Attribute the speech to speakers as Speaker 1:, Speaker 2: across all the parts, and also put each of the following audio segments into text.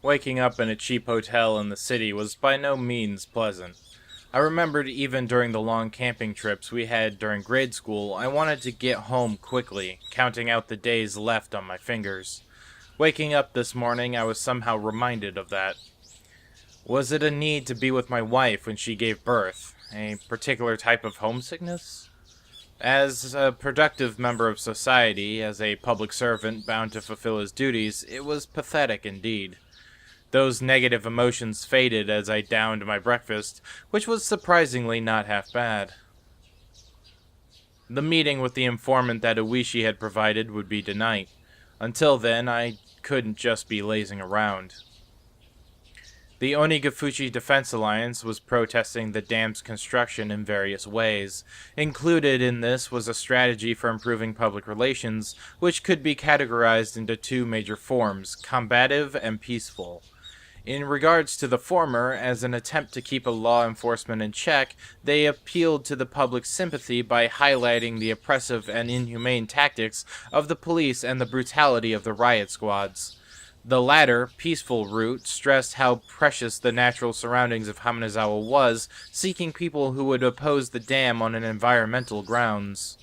Speaker 1: Waking up in a cheap hotel in the city was by no means pleasant. I remembered even during the long camping trips we had during grade school, I wanted to get home quickly, counting out the days left on my fingers. Waking up this morning, I was somehow reminded of that. Was it a need to be with my wife when she gave birth? A particular type of homesickness? As a productive member of society, as a public servant bound to fulfill his duties, it was pathetic indeed. Those negative emotions faded as I downed my breakfast, which was surprisingly not half bad. The meeting with the informant that Oishi had provided would be tonight. Until then, I couldn't just be lazing around. The Onigafuchi Defense Alliance was protesting the dam's construction in various ways. Included in this was a strategy for improving public relations, which could be categorized into two major forms, combative and peaceful. In regards to the former, as an attempt to keep a law enforcement in check, they appealed to the public's sympathy by highlighting the oppressive and inhumane tactics of the police and the brutality of the riot squads. The latter, peaceful route, stressed how precious the natural surroundings of Hamanazawa was, seeking people who would oppose the dam on an environmental grounds.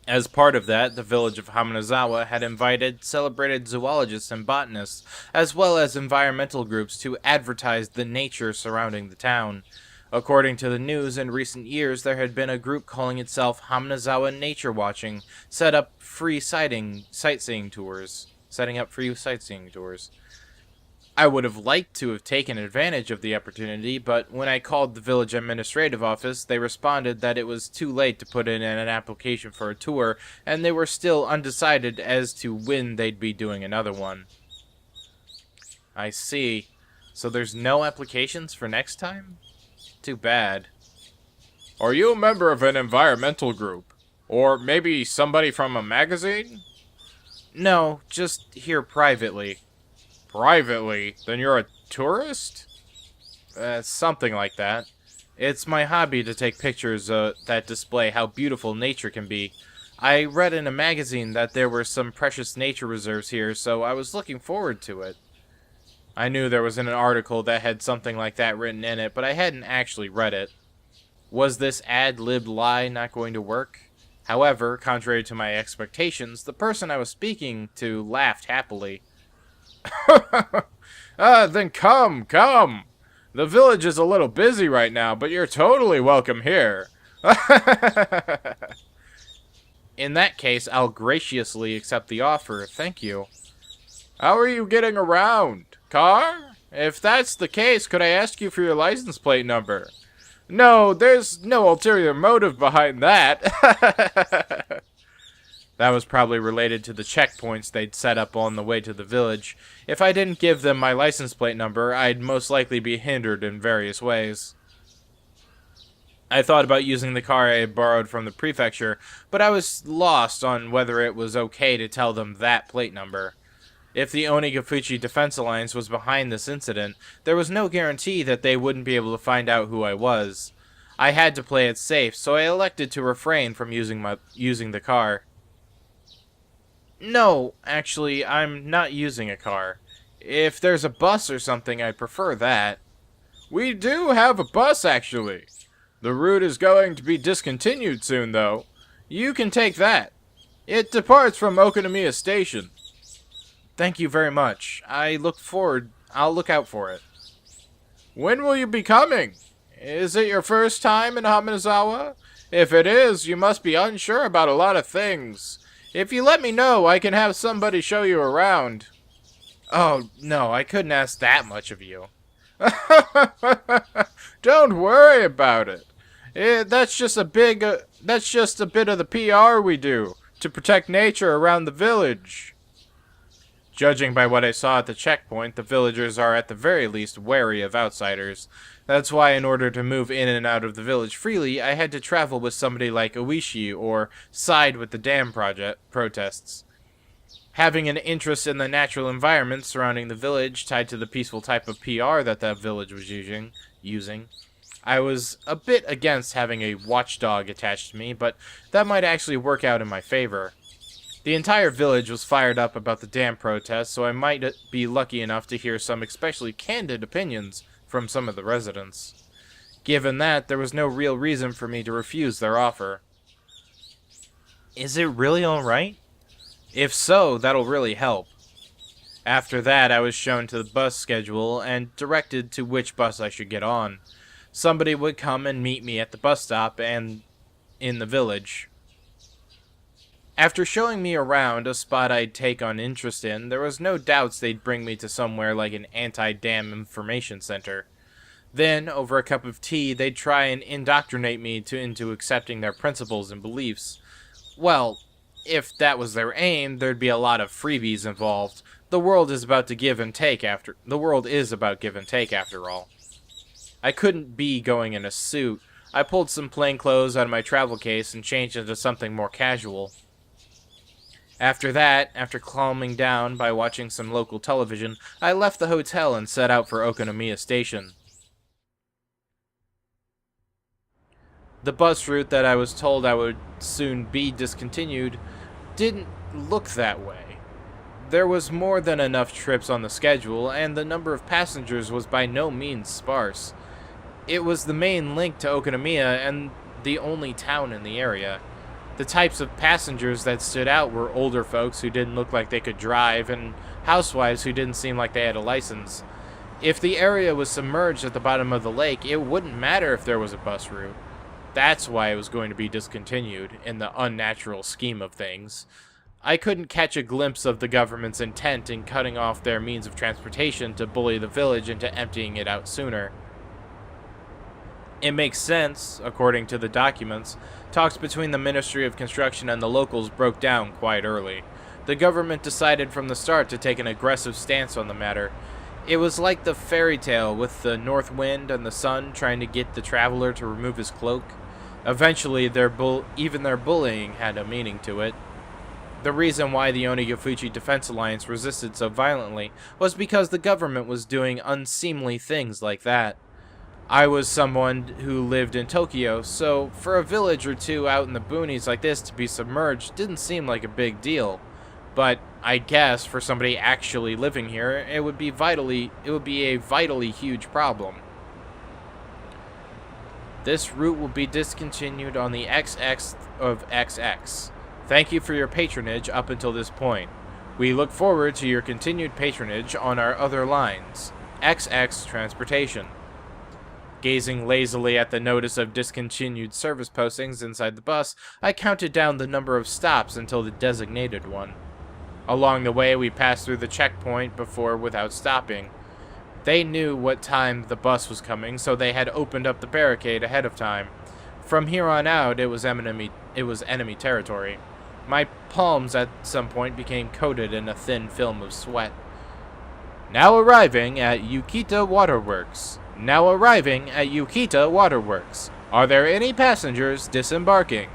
Speaker 1: As part of that, the village of Hamanazawa had invited celebrated zoologists and botanists, as well as environmental groups, to advertise the nature surrounding the town. According to the news, in recent years there had been a group calling itself Hamanazawa Nature Watching, setting up free sightseeing tours. I would have liked to have taken advantage of the opportunity, but when I called the village administrative office, they responded that it was too late to put in an application for a tour, and they were still undecided as to when they'd be doing another one. I see. So there's no applications for next time? Too bad.
Speaker 2: Are you a member of an environmental group? Or maybe somebody from a magazine?
Speaker 1: No, just here privately.
Speaker 2: Privately? Then you're a tourist?
Speaker 1: Something like that. It's my hobby to take pictures that display how beautiful nature can be. I read in a magazine that there were some precious nature reserves here, so I was looking forward to it. I knew there was an article that had something like that written in it, but I hadn't actually read it. Was this ad-libbed lie not going to work? However, contrary to my expectations, the person I was speaking to laughed happily.
Speaker 2: Then come. The village is a little busy right now, but you're totally welcome here.
Speaker 1: In that case, I'll graciously accept the offer, thank you.
Speaker 2: How are you getting around? Car? If that's the case, could I ask you for your license plate number? No, there's no ulterior motive behind that.
Speaker 1: That was probably related to the checkpoints they'd set up on the way to the village. If I didn't give them my license plate number, I'd most likely be hindered in various ways. I thought about using the car I had borrowed from the prefecture, but I was lost on whether it was okay to tell them that plate number. If the Onigafuchi Defense Alliance was behind this incident, there was no guarantee that they wouldn't be able to find out who I was. I had to play it safe, so I elected to refrain from using the car. No, actually, I'm not using a car. If there's a bus or something, I'd prefer that.
Speaker 2: We do have a bus, actually. The route is going to be discontinued soon, though. You can take that. It departs from Okonomiya Station.
Speaker 1: Thank you very much. I'll look out for it.
Speaker 2: When will you be coming? Is it your first time in Hamanazawa? If it is, you must be unsure about a lot of things. If you let me know, I can have somebody show you around.
Speaker 1: Oh, no, I couldn't ask that much of you.
Speaker 2: Don't worry about it. That's just a bit of the PR we do to protect nature around the village.
Speaker 1: Judging by what I saw at the checkpoint, the villagers are at the very least wary of outsiders. That's why in order to move in and out of the village freely, I had to travel with somebody like Oishi or side with the dam protests. Having an interest in the natural environment surrounding the village tied to the peaceful type of PR that village was using, I was a bit against having a watchdog attached to me, but that might actually work out in my favor. The entire village was fired up about the dam protest, so I might be lucky enough to hear some especially candid opinions from some of the residents. Given that, there was no real reason for me to refuse their offer. Is it really alright? If so, that'll really help. After that, I was shown to the bus schedule and directed to which bus I should get on. Somebody would come and meet me at the bus stop and in the village. After showing me around a spot I'd take on interest in, there was no doubts they'd bring me to somewhere like an anti-dam information center. Then, over a cup of tea, they'd try and indoctrinate me into accepting their principles and beliefs. Well, if that was their aim, there'd be a lot of freebies involved. The world is about give and take after all. I couldn't be going in a suit. I pulled some plain clothes out of my travel case and changed into something more casual. After that, after calming down by watching some local television, I left the hotel and set out for Okonomiya Station. The bus route that I was told I would soon be discontinued didn't look that way. There was more than enough trips on the schedule, and the number of passengers was by no means sparse. It was the main link to Okonomiya and the only town in the area. The types of passengers that stood out were older folks who didn't look like they could drive, and housewives who didn't seem like they had a license. If the area was submerged at the bottom of the lake, it wouldn't matter if there was a bus route. That's why it was going to be discontinued, in the unnatural scheme of things. I couldn't catch a glimpse of the government's intent in cutting off their means of transportation to bully the village into emptying it out sooner. It makes sense, according to the documents. Talks between the Ministry of Construction and the locals broke down quite early. The government decided from the start to take an aggressive stance on the matter. It was like the fairy tale with the north wind and the sun trying to get the traveler to remove his cloak. Eventually, even their bullying had a meaning to it. The reason why the Onigafuchi Defense Alliance resisted so violently was because the government was doing unseemly things like that. I was someone who lived in Tokyo, so for a village or two out in the boonies like this to be submerged didn't seem like a big deal. But I guess for somebody actually living here, it would be a vitally huge problem. This route will be discontinued on the XX of XX. Thank you for your patronage up until this point. We look forward to your continued patronage on our other lines. XX Transportation. Gazing lazily at the notice of discontinued service postings inside the bus, I counted down the number of stops until the designated one. Along the way, we passed through the checkpoint before without stopping. They knew what time the bus was coming, so they had opened up the barricade ahead of time. From here on out, it was enemy territory. My palms at some point became coated in a thin film of sweat. Now arriving at Yukita Waterworks. Now arriving at Yukita Waterworks. Are there any passengers disembarking?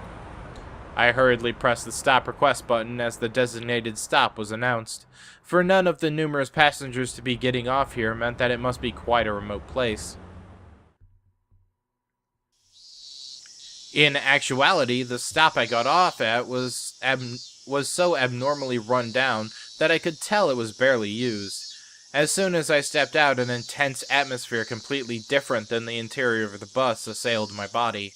Speaker 1: I hurriedly pressed the stop request button as the designated stop was announced. For none of the numerous passengers to be getting off here meant that it must be quite a remote place. In actuality, the stop I got off at was so abnormally run down that I could tell it was barely used. As soon as I stepped out, an intense atmosphere completely different than the interior of the bus assailed my body.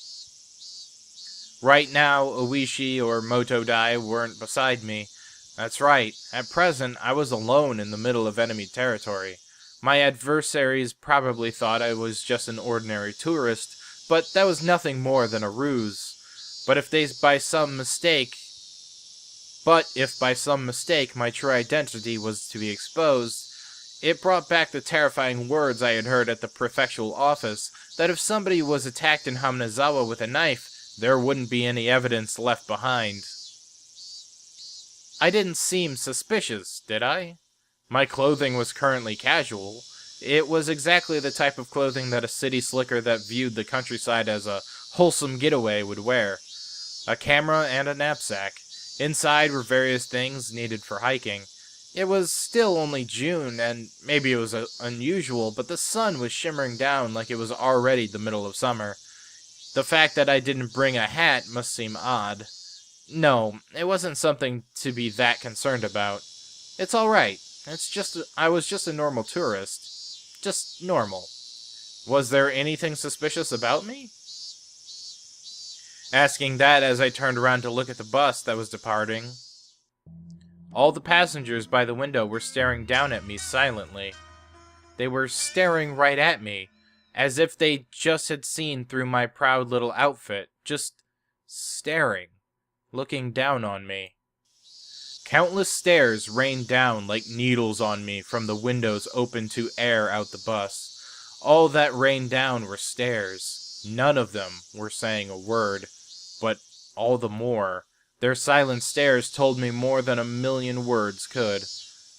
Speaker 1: Right now, Oishi or Motodai weren't beside me. That's right, at present I was alone in the middle of enemy territory. My adversaries probably thought I was just an ordinary tourist, but that was nothing more than a ruse. But if by some mistake my true identity was to be exposed, it brought back the terrifying words I had heard at the prefectural office, that if somebody was attacked in Hamizawa with a knife, there wouldn't be any evidence left behind. I didn't seem suspicious, did I? My clothing was currently casual. It was exactly the type of clothing that a city slicker that viewed the countryside as a wholesome getaway would wear. A camera and a knapsack. Inside were various things needed for hiking. It was still only June, and maybe it was unusual, but the sun was shimmering down like it was already the middle of summer. The fact that I didn't bring a hat must seem odd. No, it wasn't something to be that concerned about. It's alright. I was just a normal tourist. Just normal. Was there anything suspicious about me? Asking that as I turned around to look at the bus that was departing. All the passengers by the window were staring down at me silently. They were staring right at me, as if they just had seen through my proud little outfit, just staring, looking down on me. Countless stares rained down like needles on me from the windows open to air out the bus. All that rained down were stares. None of them were saying a word, but all the more, their silent stares told me more than a million words could.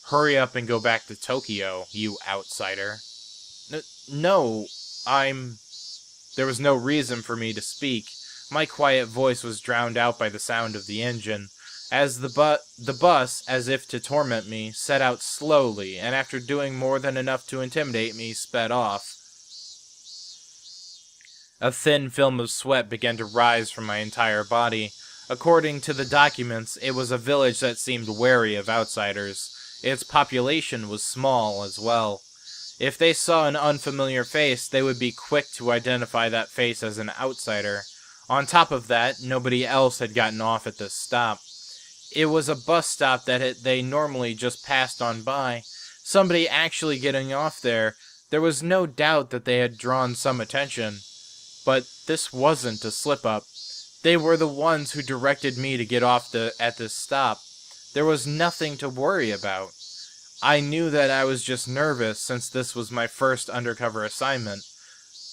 Speaker 1: Hurry up and go back to Tokyo, you outsider. No, There was no reason for me to speak. My quiet voice was drowned out by the sound of the engine. As the bus, as if to torment me, set out slowly, and after doing more than enough to intimidate me, sped off. A thin film of sweat began to rise from my entire body. According to the documents, it was a village that seemed wary of outsiders. Its population was small as well. If they saw an unfamiliar face, they would be quick to identify that face as an outsider. On top of that, nobody else had gotten off at this stop. It was a bus stop that they normally just passed on by. Somebody actually getting off there. There was no doubt that they had drawn some attention. But this wasn't a slip-up. They were the ones who directed me to get off at this stop. There was nothing to worry about. I knew that I was just nervous since this was my first undercover assignment.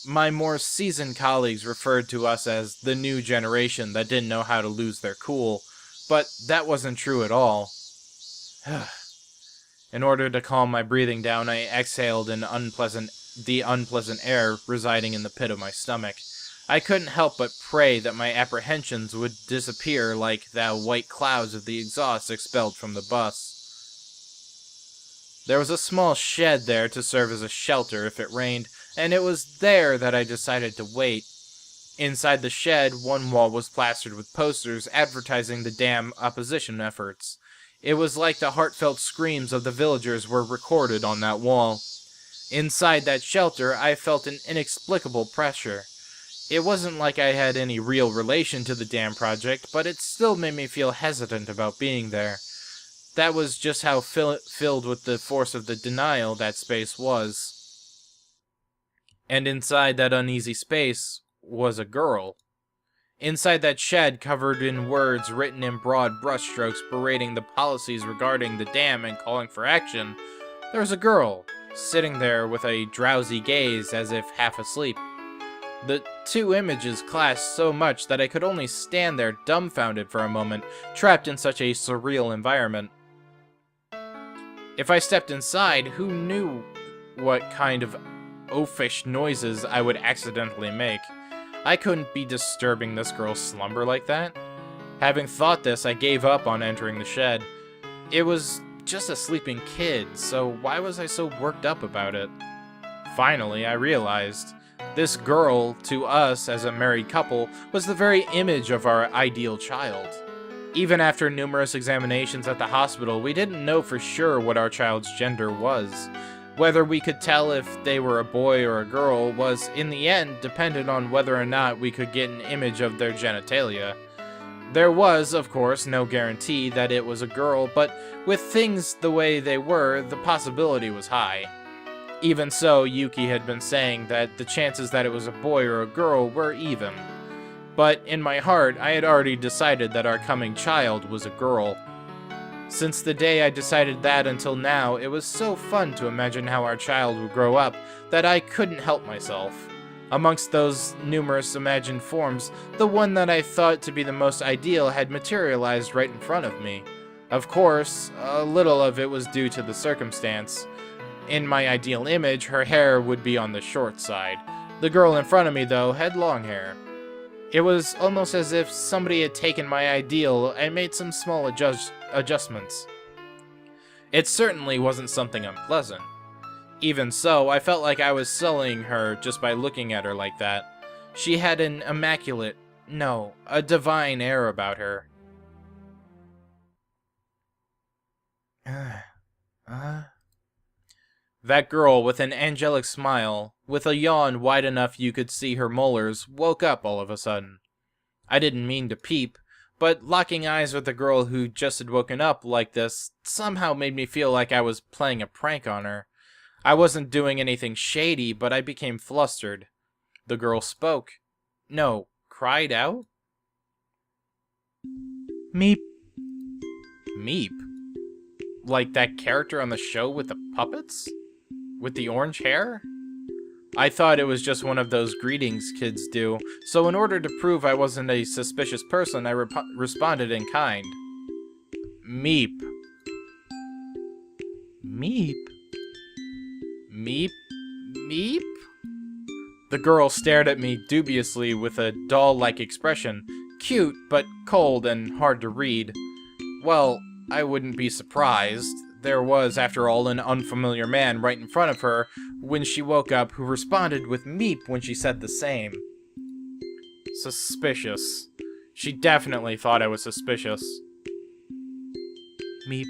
Speaker 1: My more seasoned colleagues referred to us as the new generation that didn't know how to lose their cool, but that wasn't true at all. In order to calm my breathing down, I exhaled the unpleasant air residing in the pit of my stomach. I couldn't help but pray that my apprehensions would disappear like the white clouds of the exhaust expelled from the bus. There was a small shed there to serve as a shelter if it rained, and it was there that I decided to wait. Inside the shed, one wall was plastered with posters advertising the dam opposition efforts. It was like the heartfelt screams of the villagers were recorded on that wall. Inside that shelter, I felt an inexplicable pressure. It wasn't like I had any real relation to the dam project, but it still made me feel hesitant about being there. That was just how filled with the force of the denial that space was. And inside that uneasy space was a girl. Inside that shed, covered in words written in broad brushstrokes berating the policies regarding the dam and calling for action, there was a girl, sitting there with a drowsy gaze as if half asleep. The two images clashed so much that I could only stand there dumbfounded for a moment, trapped in such a surreal environment. If I stepped inside, who knew what kind of oafish noises I would accidentally make? I couldn't be disturbing this girl's slumber like that. Having thought this, I gave up on entering the shed. It was just a sleeping kid, so why was I so worked up about it? Finally, I realized. This girl, to us as a married couple, was the very image of our ideal child. Even after numerous examinations at the hospital, we didn't know for sure what our child's gender was. Whether we could tell if they were a boy or a girl was, in the end, dependent on whether or not we could get an image of their genitalia. There was, of course, no guarantee that it was a girl, but with things the way they were, the possibility was high. Even so, Yuki had been saying that the chances that it was a boy or a girl were even. But in my heart, I had already decided that our coming child was a girl. Since the day I decided that until now, it was so fun to imagine how our child would grow up that I couldn't help myself. Amongst those numerous imagined forms, the one that I thought to be the most ideal had materialized right in front of me. Of course, a little of it was due to the circumstance. In my ideal image, her hair would be on the short side. The girl in front of me, though, had long hair. It was almost as if somebody had taken my ideal and made some small adjustments. It certainly wasn't something unpleasant. Even so, I felt like I was sullying her just by looking at her like that. She had an immaculate, no, a divine air about her. That girl with an angelic smile, with a yawn wide enough you could see her molars, woke up all of a sudden. I didn't mean to peep, but locking eyes with a girl who just had woken up like this somehow made me feel like I was playing a prank on her. I wasn't doing anything shady, but I became flustered. The girl spoke. No, cried out? Meep. Meep? Like that character on the show with the puppets? With the orange hair? I thought it was just one of those greetings kids do, so in order to prove I wasn't a suspicious person, I responded in kind. Meep. Meep? Meep? Meep? The girl stared at me dubiously with a doll-like expression, cute but cold and hard to read. Well, I wouldn't be surprised. There was, after all, an unfamiliar man right in front of her when she woke up who responded with meep when she said the same. Suspicious. She definitely thought I was suspicious. Meep.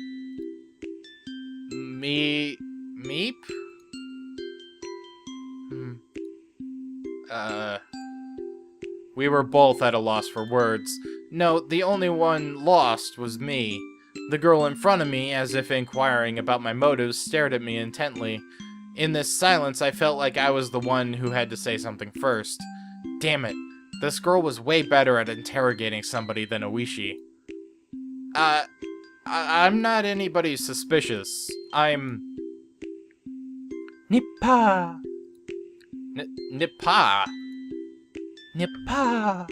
Speaker 1: Meep? We were both at a loss for words. No, the only one lost was me. The girl in front of me, as if inquiring about my motives, stared at me intently. In this silence, I felt like I was the one who had to say something first. Damn it, this girl was way better at interrogating somebody than Oishi. I'm not anybody suspicious. I'm... Nippa! Nippa? Nippa!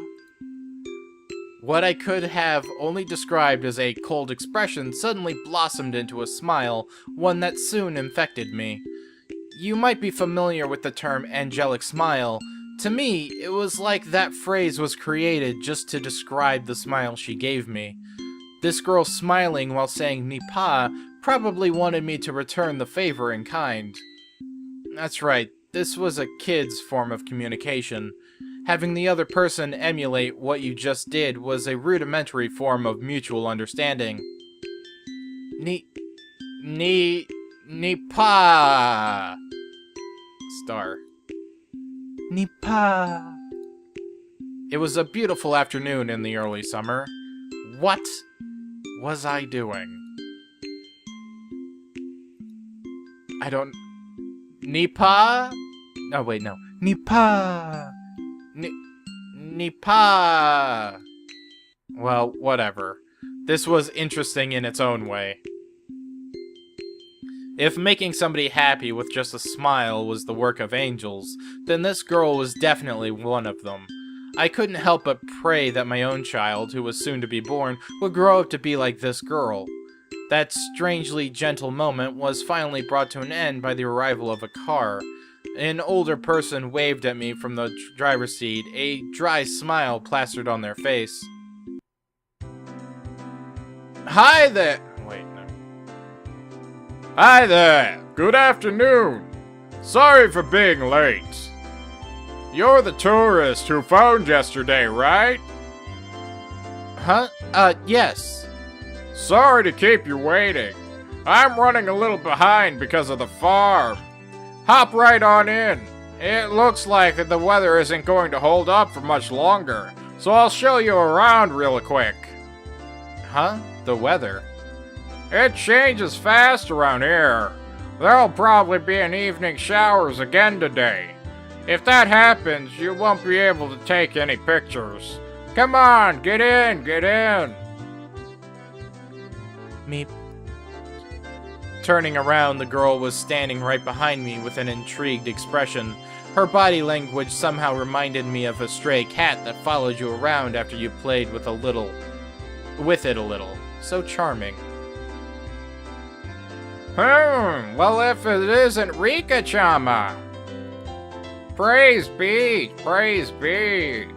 Speaker 1: What I could have only described as a cold expression suddenly blossomed into a smile, one that soon infected me. You might be familiar with the term angelic smile. To me, it was like that phrase was created just to describe the smile she gave me. This girl smiling while saying Nippa probably wanted me to return the favor in kind. That's right, this was a kid's form of communication. Having the other person emulate what you just did was a rudimentary form of mutual understanding. Nippa! Star. Nippa! It was a beautiful afternoon in the early summer. What was I doing? I don't... Nippa? Oh, wait, no. Nippa! Nippa! Well, whatever. This was interesting in its own way. If making somebody happy with just a smile was the work of angels, then this girl was definitely one of them. I couldn't help but pray that my own child, who was soon to be born, would grow up to be like this girl. That strangely gentle moment was finally brought to an end by the arrival of a car. An older person waved at me from the driver's seat, a dry smile plastered on their face.
Speaker 2: Hi there! Wait, no. Hi there! Good afternoon! Sorry for being late. You're the tourist who phoned yesterday, right?
Speaker 1: Huh? Yes.
Speaker 2: Sorry to keep you waiting. I'm running a little behind because of the farm. Hop right on in. It looks like the weather isn't going to hold up for much longer, so I'll show you around real quick.
Speaker 1: Huh? The weather?
Speaker 2: It changes fast around here. There'll probably be an evening showers again today. If that happens, you won't be able to take any pictures. Come on, get in, get in.
Speaker 1: Meep. Turning around, the girl was standing right behind me with an intrigued expression. Her body language somehow reminded me of a stray cat that followed you around after you played with it a little. So charming.
Speaker 2: Well, if it isn't Rika-chama. Praise be, praise be.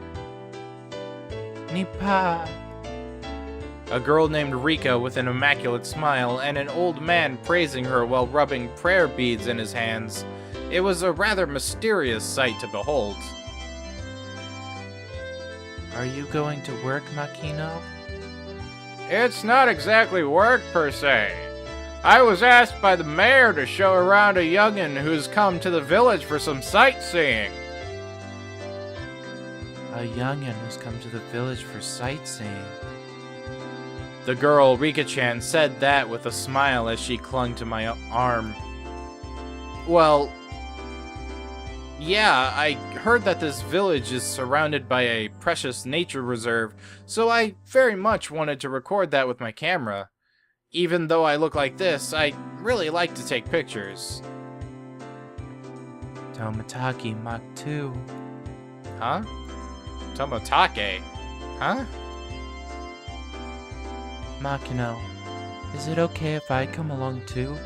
Speaker 1: Nippa. A girl named Rika with an immaculate smile, and an old man praising her while rubbing prayer beads in his hands. It was a rather mysterious sight to behold. Are you going to work, Makino?
Speaker 2: It's not exactly work per se. I was asked by the mayor to show around a youngin' who's come to the village for some sightseeing.
Speaker 1: A youngin' who's come to the village for sightseeing. The girl, Rika-chan, said that with a smile as she clung to my arm. Well, yeah, I heard that this village is surrounded by a precious nature reserve, so I very much wanted to record that with my camera. Even though I look like this, I really like to take pictures. Tomatake Mach 2. Huh? Tomatake? Huh? Makino, is it okay if I come along too?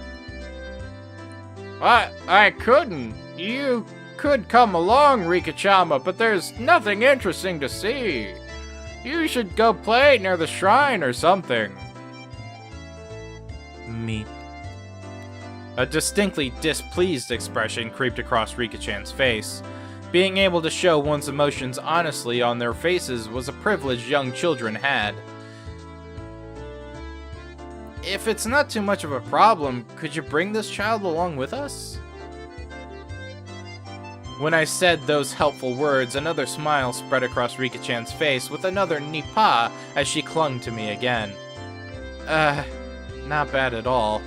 Speaker 2: I couldn't. You could come along, Rika-chama, but there's nothing interesting to see. You should go play near the shrine or something.
Speaker 1: Me. A distinctly displeased expression creeped across Rika-chan's face. Being able to show one's emotions honestly on their faces was a privilege young children had. If it's not too much of a problem, could you bring this child along with us? When I said those helpful words, another smile spread across Rika-chan's face with another nipa as she clung to me again. Not bad at all.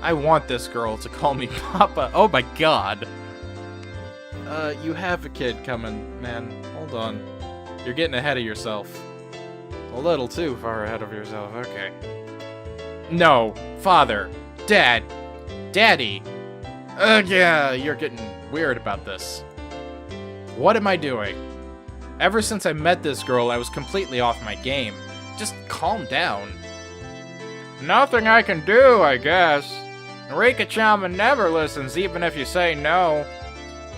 Speaker 1: I want this girl to call me Papa. Oh my god. You have a kid coming, man. Hold on. You're getting ahead of yourself. A little too far ahead of yourself, okay. No, father, dad, daddy. Yeah, you're getting weird about this. What am I doing? Ever since I met this girl, I was completely off my game. Just calm down.
Speaker 2: Nothing I can do, I guess. Rika-chama never listens even if you say no.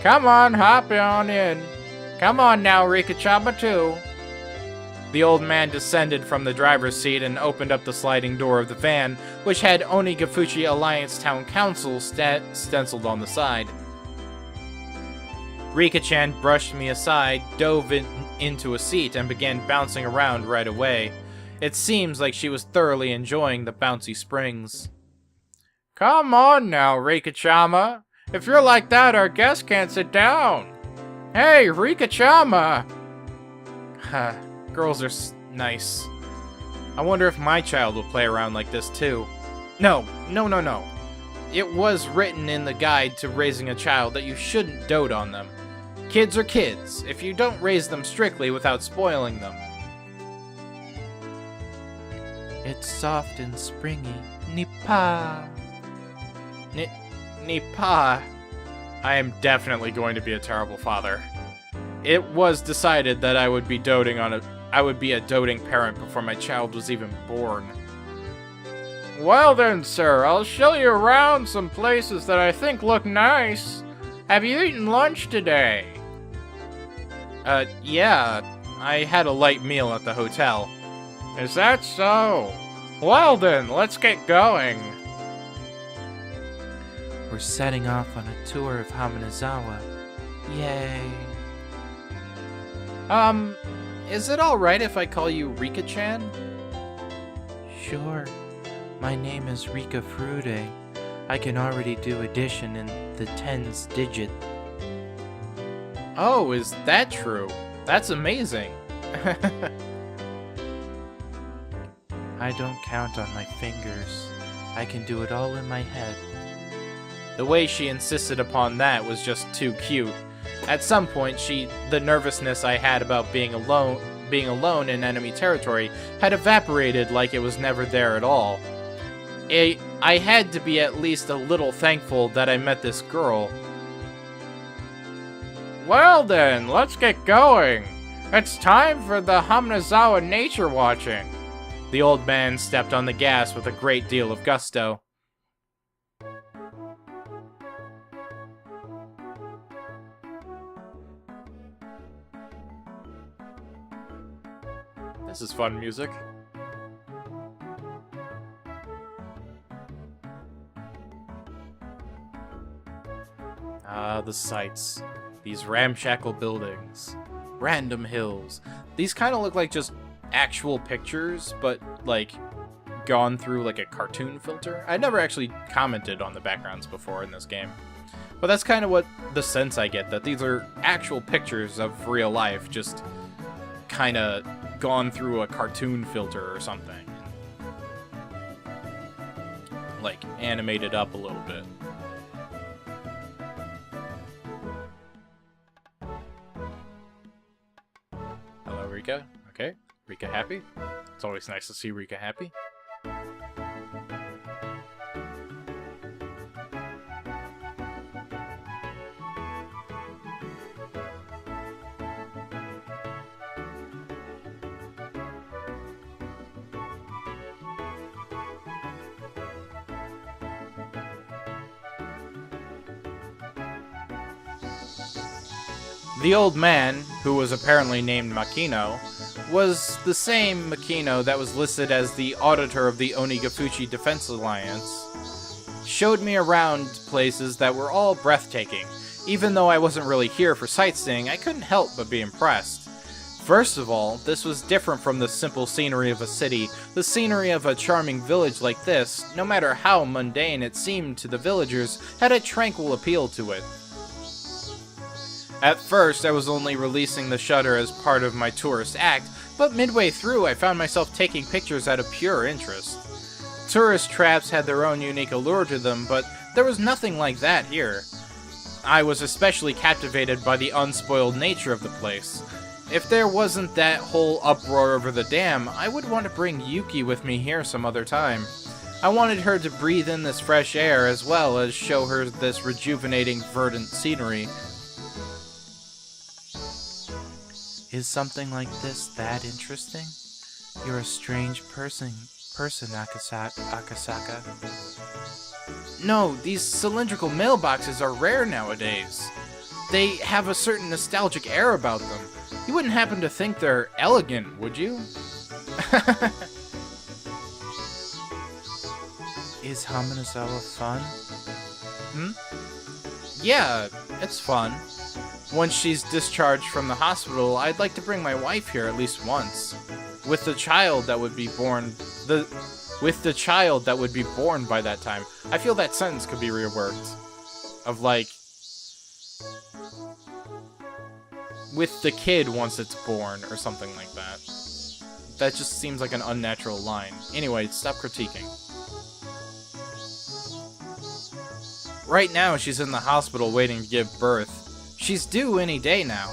Speaker 2: Come on, hop on in. Come on now, Rika-chama too.
Speaker 1: The old man descended from the driver's seat and opened up the sliding door of the van, which had Onigafuchi Alliance Town Council stenciled on the side. Rika-chan brushed me aside, dove into a seat, and began bouncing around right away. It seems like she was thoroughly enjoying the bouncy springs.
Speaker 2: Come on now, Rika-chama. If you're like that, our guest can't sit down. Hey, Rika-chama.
Speaker 1: Girls are nice. I wonder if my child will play around like this too. No. It was written in the guide to raising a child that you shouldn't dote on them. Kids are kids, if you don't raise them strictly without spoiling them. It's soft and springy. Nipa. Nipa. I am definitely going to be a terrible father. It was decided that I would be a doting parent before my child was even born.
Speaker 2: Well then, sir, I'll show you around some places that I think look nice. Have you eaten lunch today?
Speaker 1: Yeah. I had a light meal at the hotel.
Speaker 2: Is that so? Well then, let's get going.
Speaker 1: We're setting off on a tour of Hamanazawa. Yay. Is it alright if I call you Rika-chan? Sure. My name is Rika Furude. I can already do addition in the tens digit. Oh, is that true? That's amazing. I don't count on my fingers. I can do it all in my head. The way she insisted upon that was just too cute. At some point, the nervousness I had about being alone in enemy territory had evaporated like it was never there at all. I had to be at least a little thankful that I met this girl.
Speaker 2: Well then, let's get going. It's time for the Hamanazawa nature watching.
Speaker 1: The old man stepped on the gas with a great deal of gusto. This is fun music. Ah, the sights. These ramshackle buildings. Random hills. These kind of look like just actual pictures, but, like, gone through like a cartoon filter. I never actually commented on the backgrounds before in this game. But that's kind of what the sense I get, that these are actual pictures of real life, just kind of gone through a cartoon filter or something. Like, animated up a little bit. Hello, Rika. Okay, Rika happy. It's always nice to see Rika happy. The old man, who was apparently named Makino, was the same Makino that was listed as the auditor of the Onigafuchi Defense Alliance. Showed me around places that were all breathtaking. Even though I wasn't really here for sightseeing, I couldn't help but be impressed. First of all, this was different from the simple scenery of a city. The scenery of a charming village like this, no matter how mundane it seemed to the villagers, had a tranquil appeal to it. At first, I was only releasing the shutter as part of my tourist act, but midway through I found myself taking pictures out of pure interest. Tourist traps had their own unique allure to them, but there was nothing like that here. I was especially captivated by the unspoiled nature of the place. If there wasn't that whole uproar over the dam, I would want to bring Yuki with me here some other time. I wanted her to breathe in this fresh air as well as show her this rejuvenating verdant scenery. Is something like this that interesting? You're a strange person, Akasaka. No, these cylindrical mailboxes are rare nowadays. They have a certain nostalgic air about them. You wouldn't happen to think they're elegant, would you? Is Hamanazawa fun? Yeah, it's fun. Once she's discharged from the hospital, I'd like to bring my wife here at least once. With the child that would be born by that time. I feel that sentence could be reworked. Of like, with the kid once it's born, or something like that. That just seems like an unnatural line. Anyway, stop critiquing. Right now, she's in the hospital waiting to give birth. She's due any day now.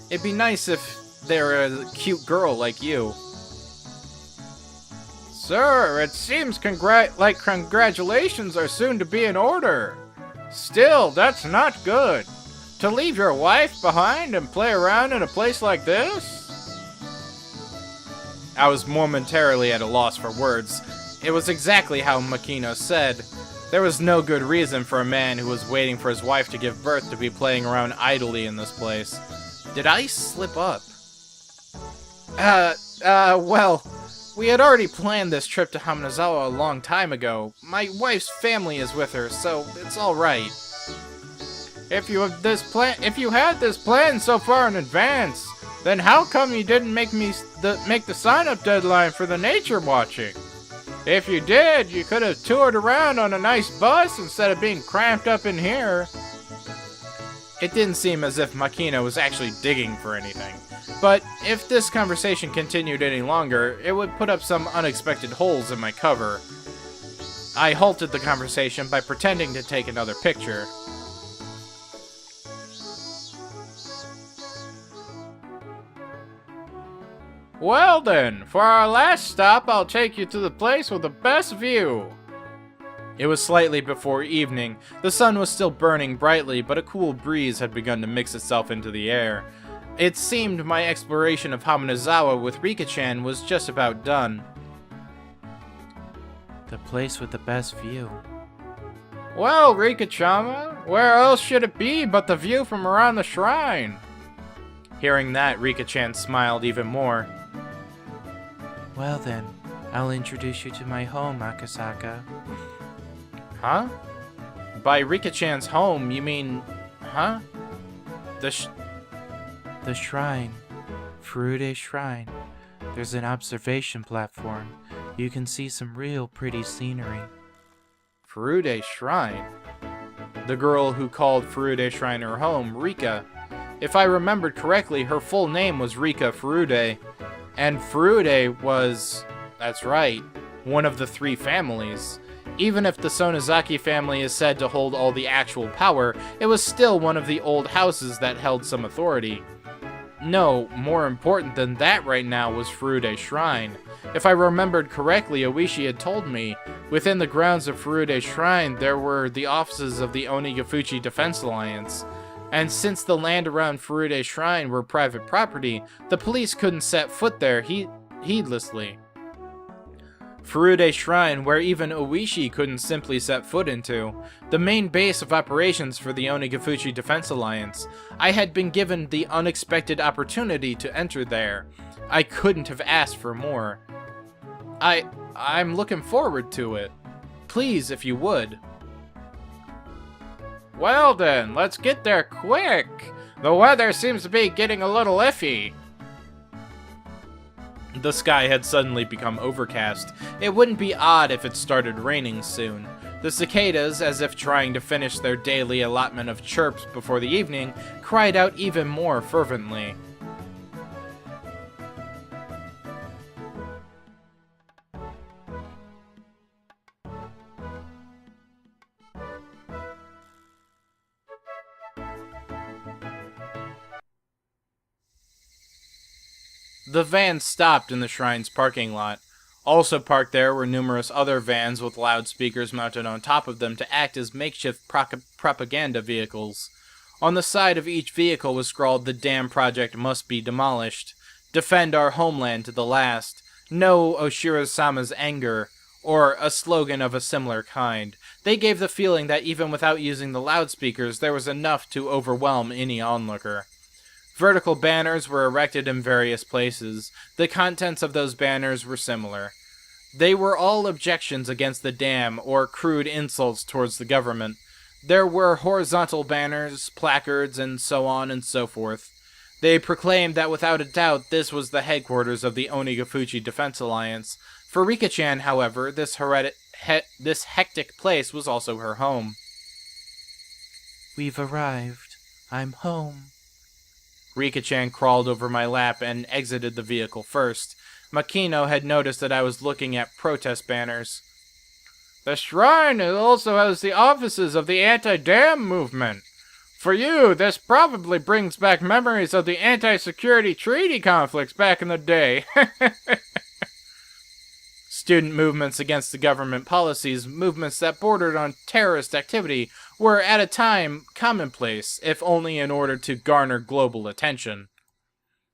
Speaker 1: It'd be nice if they're a cute girl like you.
Speaker 2: Sir, it seems like congratulations are soon to be in order. Still, that's not good. To leave your wife behind and play around in a place like this?
Speaker 1: I was momentarily at a loss for words. It was exactly how Makino said. There was no good reason for a man who was waiting for his wife to give birth to be playing around idly in this place. Did I slip up? Well, we had already planned this trip to Hamanazawa a long time ago. My wife's family is with her, so it's all right.
Speaker 2: If you had this plan so far in advance, then how come you didn't make the sign-up deadline for the nature watching? If you did, you could have toured around on a nice bus instead of being cramped up in here.
Speaker 1: It didn't seem as if Makino was actually digging for anything. But if this conversation continued any longer, it would put up some unexpected holes in my cover. I halted the conversation by pretending to take another picture.
Speaker 2: Well then, for our last stop, I'll take you to the place with the best view.
Speaker 1: It was slightly before evening. The sun was still burning brightly, but a cool breeze had begun to mix itself into the air. It seemed my exploration of Hamanazawa with Rika-chan was just about done. The place with the best view.
Speaker 2: Well, Rika-chama, where else should it be but the view from around the shrine?
Speaker 1: Hearing that, Rika-chan smiled even more. Well then, I'll introduce you to my home, Akasaka. Huh? By Rika-chan's home, you mean... huh? The shrine. Furude Shrine. There's an observation platform.
Speaker 3: You can see some real pretty scenery.
Speaker 1: Furude Shrine. The girl who called Furude Shrine her home, Rika. If I remembered correctly, her full name was Rika Furude, and Furude was, that's right, one of the three families. Even if the Sonozaki family is said to hold all the actual power, it was still one of the old houses that held some authority. No, more important than that right now was Furude Shrine. If I remembered correctly, Oishi had told me, within the grounds of Furude Shrine there were the offices of the Onigafuchi Defense Alliance. And since the land around Furude Shrine were private property, the police couldn't set foot there heedlessly. Furude Shrine, where even Oishi couldn't simply set foot into, the main base of operations for the Onigafuchi Defense Alliance. I had been given the unexpected opportunity to enter there. I couldn't have asked for more. I'm looking forward to it. Please, if you would.
Speaker 2: Well then, let's get there quick. The weather seems to be getting a little iffy.
Speaker 1: The sky had suddenly become overcast. It wouldn't be odd if it started raining soon. The cicadas, as if trying to finish their daily allotment of chirps before the evening, cried out even more fervently. The van stopped in the shrine's parking lot. Also parked there were numerous other vans with loudspeakers mounted on top of them to act as makeshift propaganda vehicles. On the side of each vehicle was scrawled, "The dam project must be demolished. Defend our homeland to the last. No Oshiro-sama's anger," or a slogan of a similar kind. They gave the feeling that even without using the loudspeakers, there was enough to overwhelm any onlooker. Vertical banners were erected in various places. The contents of those banners were similar. They were all objections against the dam or crude insults towards the government. There were horizontal banners, placards, and so on and so forth. They proclaimed that without a doubt this was the headquarters of the Onigafuchi Defense Alliance. For Rika-chan, however, this hectic place was also her home.
Speaker 3: We've arrived. I'm home.
Speaker 1: Rika-chan crawled over my lap and exited the vehicle first. Makino had noticed that I was looking at protest banners.
Speaker 2: The shrine also has the offices of the anti-dam movement. For you, this probably brings back memories of the anti-security treaty conflicts back in the day.
Speaker 1: Student movements against the government policies, movements that bordered on terrorist activity, were at a time commonplace, if only in order to garner global attention.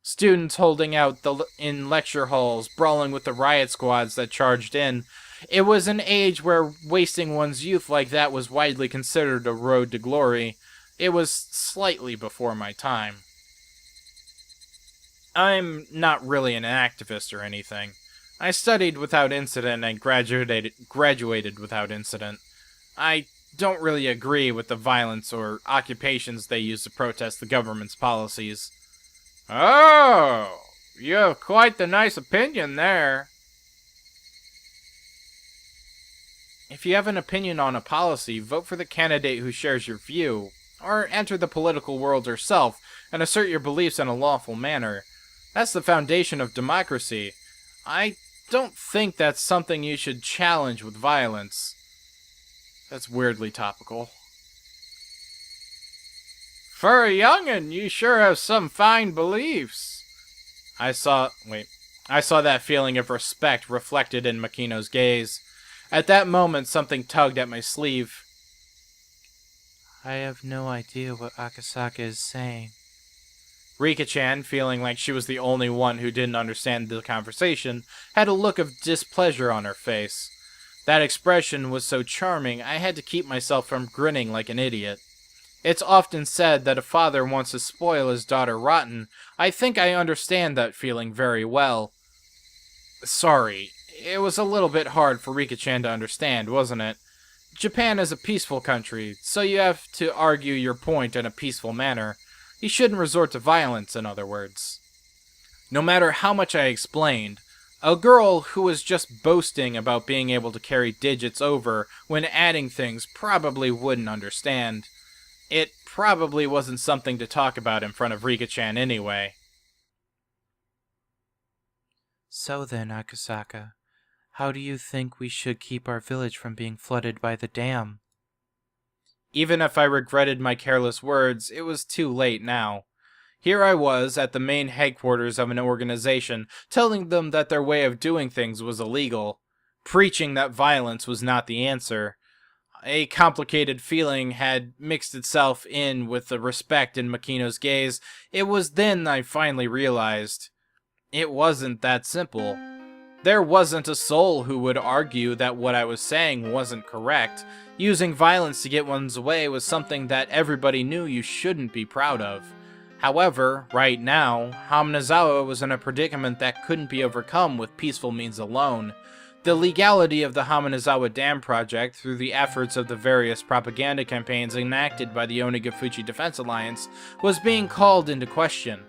Speaker 1: Students holding out in lecture halls, brawling with the riot squads that charged in. It was an age where wasting one's youth like that was widely considered a road to glory. It was slightly before my time. I'm not really an activist or anything. I studied without incident and graduated without incident. I don't really agree with the violence or occupations they use to protest the government's policies.
Speaker 2: Oh, you have quite the nice opinion there.
Speaker 1: If you have an opinion on a policy, vote for the candidate who shares your view, or enter the political world yourself and assert your beliefs in a lawful manner. That's the foundation of democracy. I don't think that's something you should challenge with violence. That's weirdly topical.
Speaker 2: For a young'un, you sure have some fine beliefs.
Speaker 1: I saw that feeling of respect reflected in Makino's gaze. At that moment, something tugged at my sleeve.
Speaker 3: I have no idea what Akasaka is saying.
Speaker 1: Rika-chan, feeling like she was the only one who didn't understand the conversation, had a look of displeasure on her face. That expression was so charming, I had to keep myself from grinning like an idiot. It's often said that a father wants to spoil his daughter rotten. I think I understand that feeling very well. Sorry, it was a little bit hard for Rika-chan to understand, wasn't it? Japan is a peaceful country, so you have to argue your point in a peaceful manner. You shouldn't resort to violence, in other words. No matter how much I explained, A girl who was just boasting about being able to carry digits over when adding things probably wouldn't understand. It probably wasn't something to talk about in front of Rika-chan anyway.
Speaker 3: So then, Akasaka, how do you think we should keep our village from being flooded by the dam?
Speaker 1: Even if I regretted my careless words, it was too late now. Here I was at the main headquarters of an organization, telling them that their way of doing things was illegal, preaching that violence was not the answer. A complicated feeling had mixed itself in with the respect in Makino's gaze. It was then I finally realized. It wasn't that simple. There wasn't a soul who would argue that what I was saying wasn't correct. Using violence to get one's way was something that everybody knew you shouldn't be proud of. However, right now, Hamanazawa was in a predicament that couldn't be overcome with peaceful means alone. The legality of the Hamanazawa Dam project, through the efforts of the various propaganda campaigns enacted by the Onigafuchi Defense Alliance, was being called into question.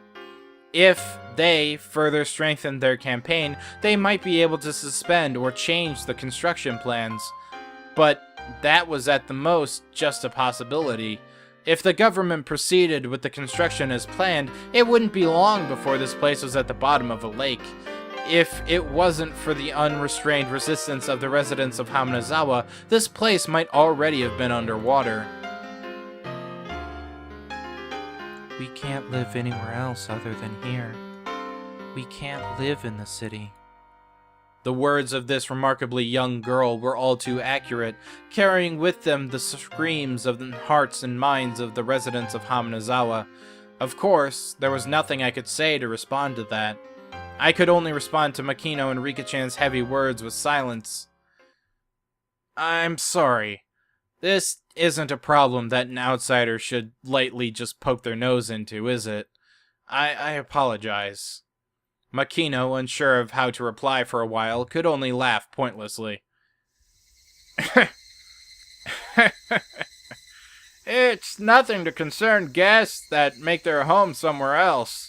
Speaker 1: If they further strengthened their campaign, they might be able to suspend or change the construction plans. But that was at the most just a possibility. If the government proceeded with the construction as planned, it wouldn't be long before this place was at the bottom of a lake. If it wasn't for the unrestrained resistance of the residents of Hamanazawa, this place might already have been underwater.
Speaker 3: We can't live anywhere else other than here. We can't live in the city.
Speaker 1: The words of this remarkably young girl were all too accurate, carrying with them the screams of the hearts and minds of the residents of Hamanazawa. Of course, there was nothing I could say to respond to that. I could only respond to Makino and Rika-chan's heavy words with silence. I'm sorry. This isn't a problem that an outsider should lightly just poke their nose into, is it? I apologize. Makino, unsure of how to reply for a while, could only laugh pointlessly.
Speaker 2: It's nothing to concern guests that make their home somewhere else.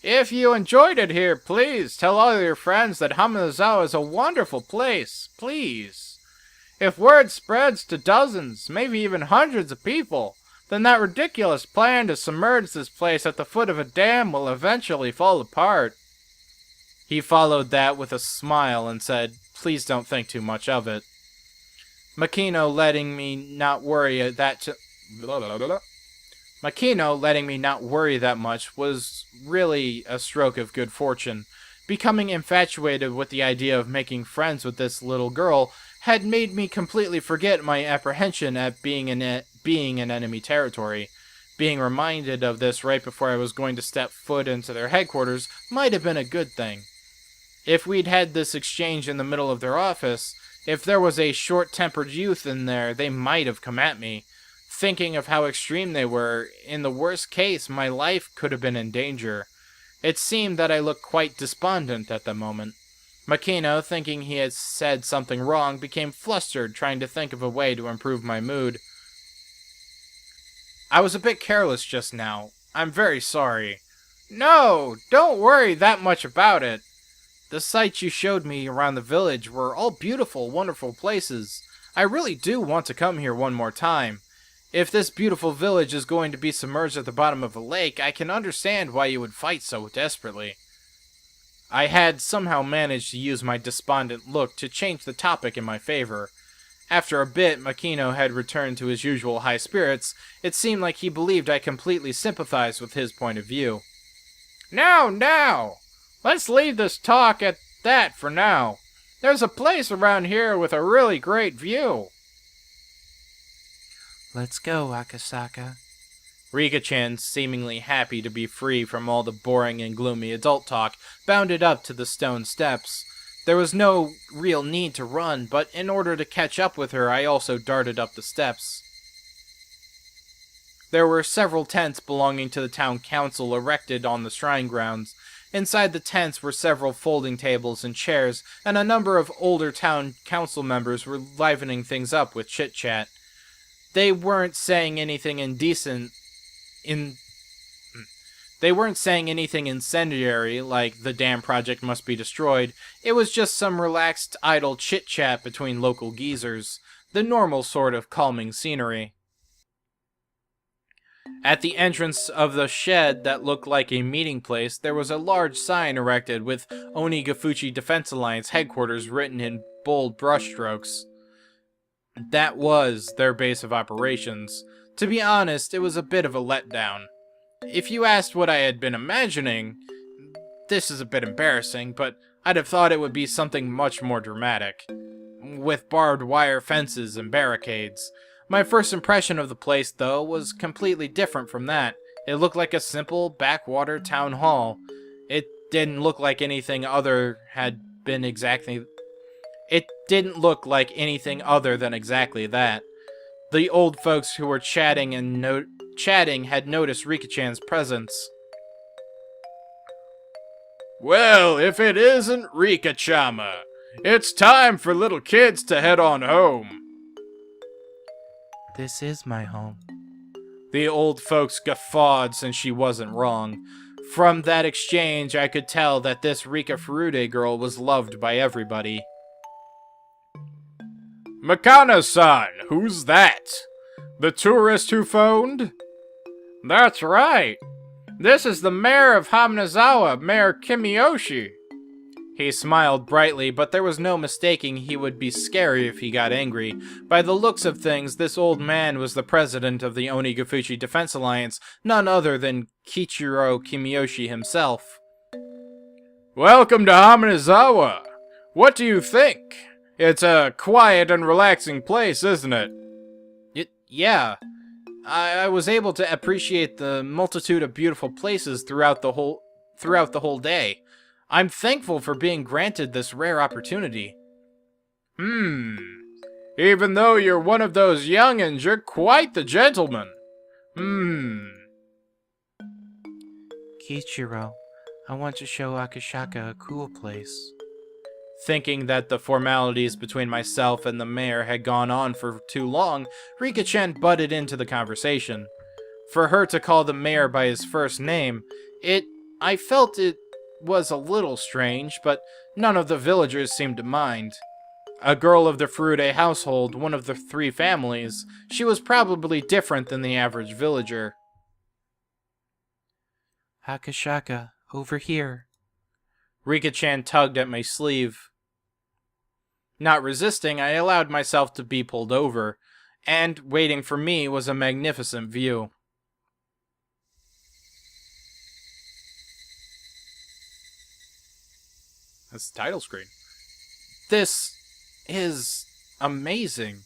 Speaker 2: If you enjoyed it here, please tell all your friends that Hamanazawa is a wonderful place, please. If word spreads to dozens, maybe even hundreds of people, then that ridiculous plan to submerge this place at the foot of a dam will eventually fall apart.
Speaker 1: He followed that with a smile and said, "Please don't think too much of it." Makino letting me not worry that much was really a stroke of good fortune. Becoming infatuated with the idea of making friends with this little girl had made me completely forget my apprehension at being in enemy territory. Being reminded of this right before I was going to step foot into their headquarters might have been a good thing. If we'd had this exchange in the middle of their office, if there was a short-tempered youth in there, they might have come at me. Thinking of how extreme they were, in the worst case, my life could have been in danger. It seemed that I looked quite despondent at the moment. Makino, thinking he had said something wrong, became flustered, trying to think of a way to improve my mood. I was a bit careless just now. I'm very sorry.
Speaker 2: No, don't worry that much about it.
Speaker 1: The sights you showed me around the village were all beautiful, wonderful places. I really do want to come here one more time. If this beautiful village is going to be submerged at the bottom of a lake, I can understand why you would fight so desperately. I had somehow managed to use my despondent look to change the topic in my favor. After a bit, Makino had returned to his usual high spirits. It seemed like he believed I completely sympathized with his point of view.
Speaker 2: Now! Let's leave this talk at that for now. There's a place around here with a really great view.
Speaker 3: Let's go, Akasaka.
Speaker 1: Rika-chan, seemingly happy to be free from all the boring and gloomy adult talk, bounded up to the stone steps. There was no real need to run, but in order to catch up with her, I also darted up the steps. There were several tents belonging to the town council erected on the shrine grounds. Inside the tents were several folding tables and chairs, and a number of older town council members were livening things up with chit-chat. They weren't saying anything indecent They weren't saying anything incendiary like the dam project must be destroyed. It was just some relaxed, idle chit-chat between local geezers. The normal sort of calming scenery. At the entrance of the shed that looked like a meeting place, there was a large sign erected with Onigafuchi Defense Alliance headquarters written in bold brushstrokes. That was their base of operations. To be honest, it was a bit of a letdown. If you asked what I had been imagining, this is a bit embarrassing, but I'd have thought it would be something much more dramatic, with barbed wire fences and barricades. My first impression of the place, though, was completely different from that. It looked like a simple backwater town hall. It didn't look like anything other had been exactly... It didn't look like anything other than exactly that. The old folks who were chatting had noticed Rika-chan's presence.
Speaker 2: Well, if it isn't Rika-chama, it's time for little kids to head on home.
Speaker 3: This is my home.
Speaker 1: The old folks guffawed since she wasn't wrong. From that exchange, I could tell that this Rika Furude girl was loved by everybody.
Speaker 2: Makana-san, who's that? The tourist who phoned? That's right. This is the mayor of Hamazawa, Mayor Kimiyoshi.
Speaker 1: He smiled brightly, but there was no mistaking he would be scary if he got angry. By the looks of things, this old man was the president of the Onigafuchi Defense Alliance, none other than Kichiro Kimiyoshi himself.
Speaker 2: Welcome to Hamazawa. What do you think? It's a quiet and relaxing place, isn't it?
Speaker 1: Yeah. I was able to appreciate the multitude of beautiful places throughout the whole day. I'm thankful for being granted this rare opportunity.
Speaker 2: Even though you're one of those young'uns, you're quite the gentleman.
Speaker 3: Kichiro, I want to show Akashaka a cool place.
Speaker 1: Thinking that the formalities between myself and the mayor had gone on for too long, Rika-chan butted into the conversation. For her to call the mayor by his first name, I felt it was a little strange, but none of the villagers seemed to mind. A girl of the Furude household, one of the 3 families, she was probably different than the average villager.
Speaker 3: Akashaka, over here.
Speaker 1: Rika-chan tugged at my sleeve. Not resisting, I allowed myself to be pulled over, and waiting for me was a magnificent view.
Speaker 2: That's the title screen.
Speaker 1: This is amazing.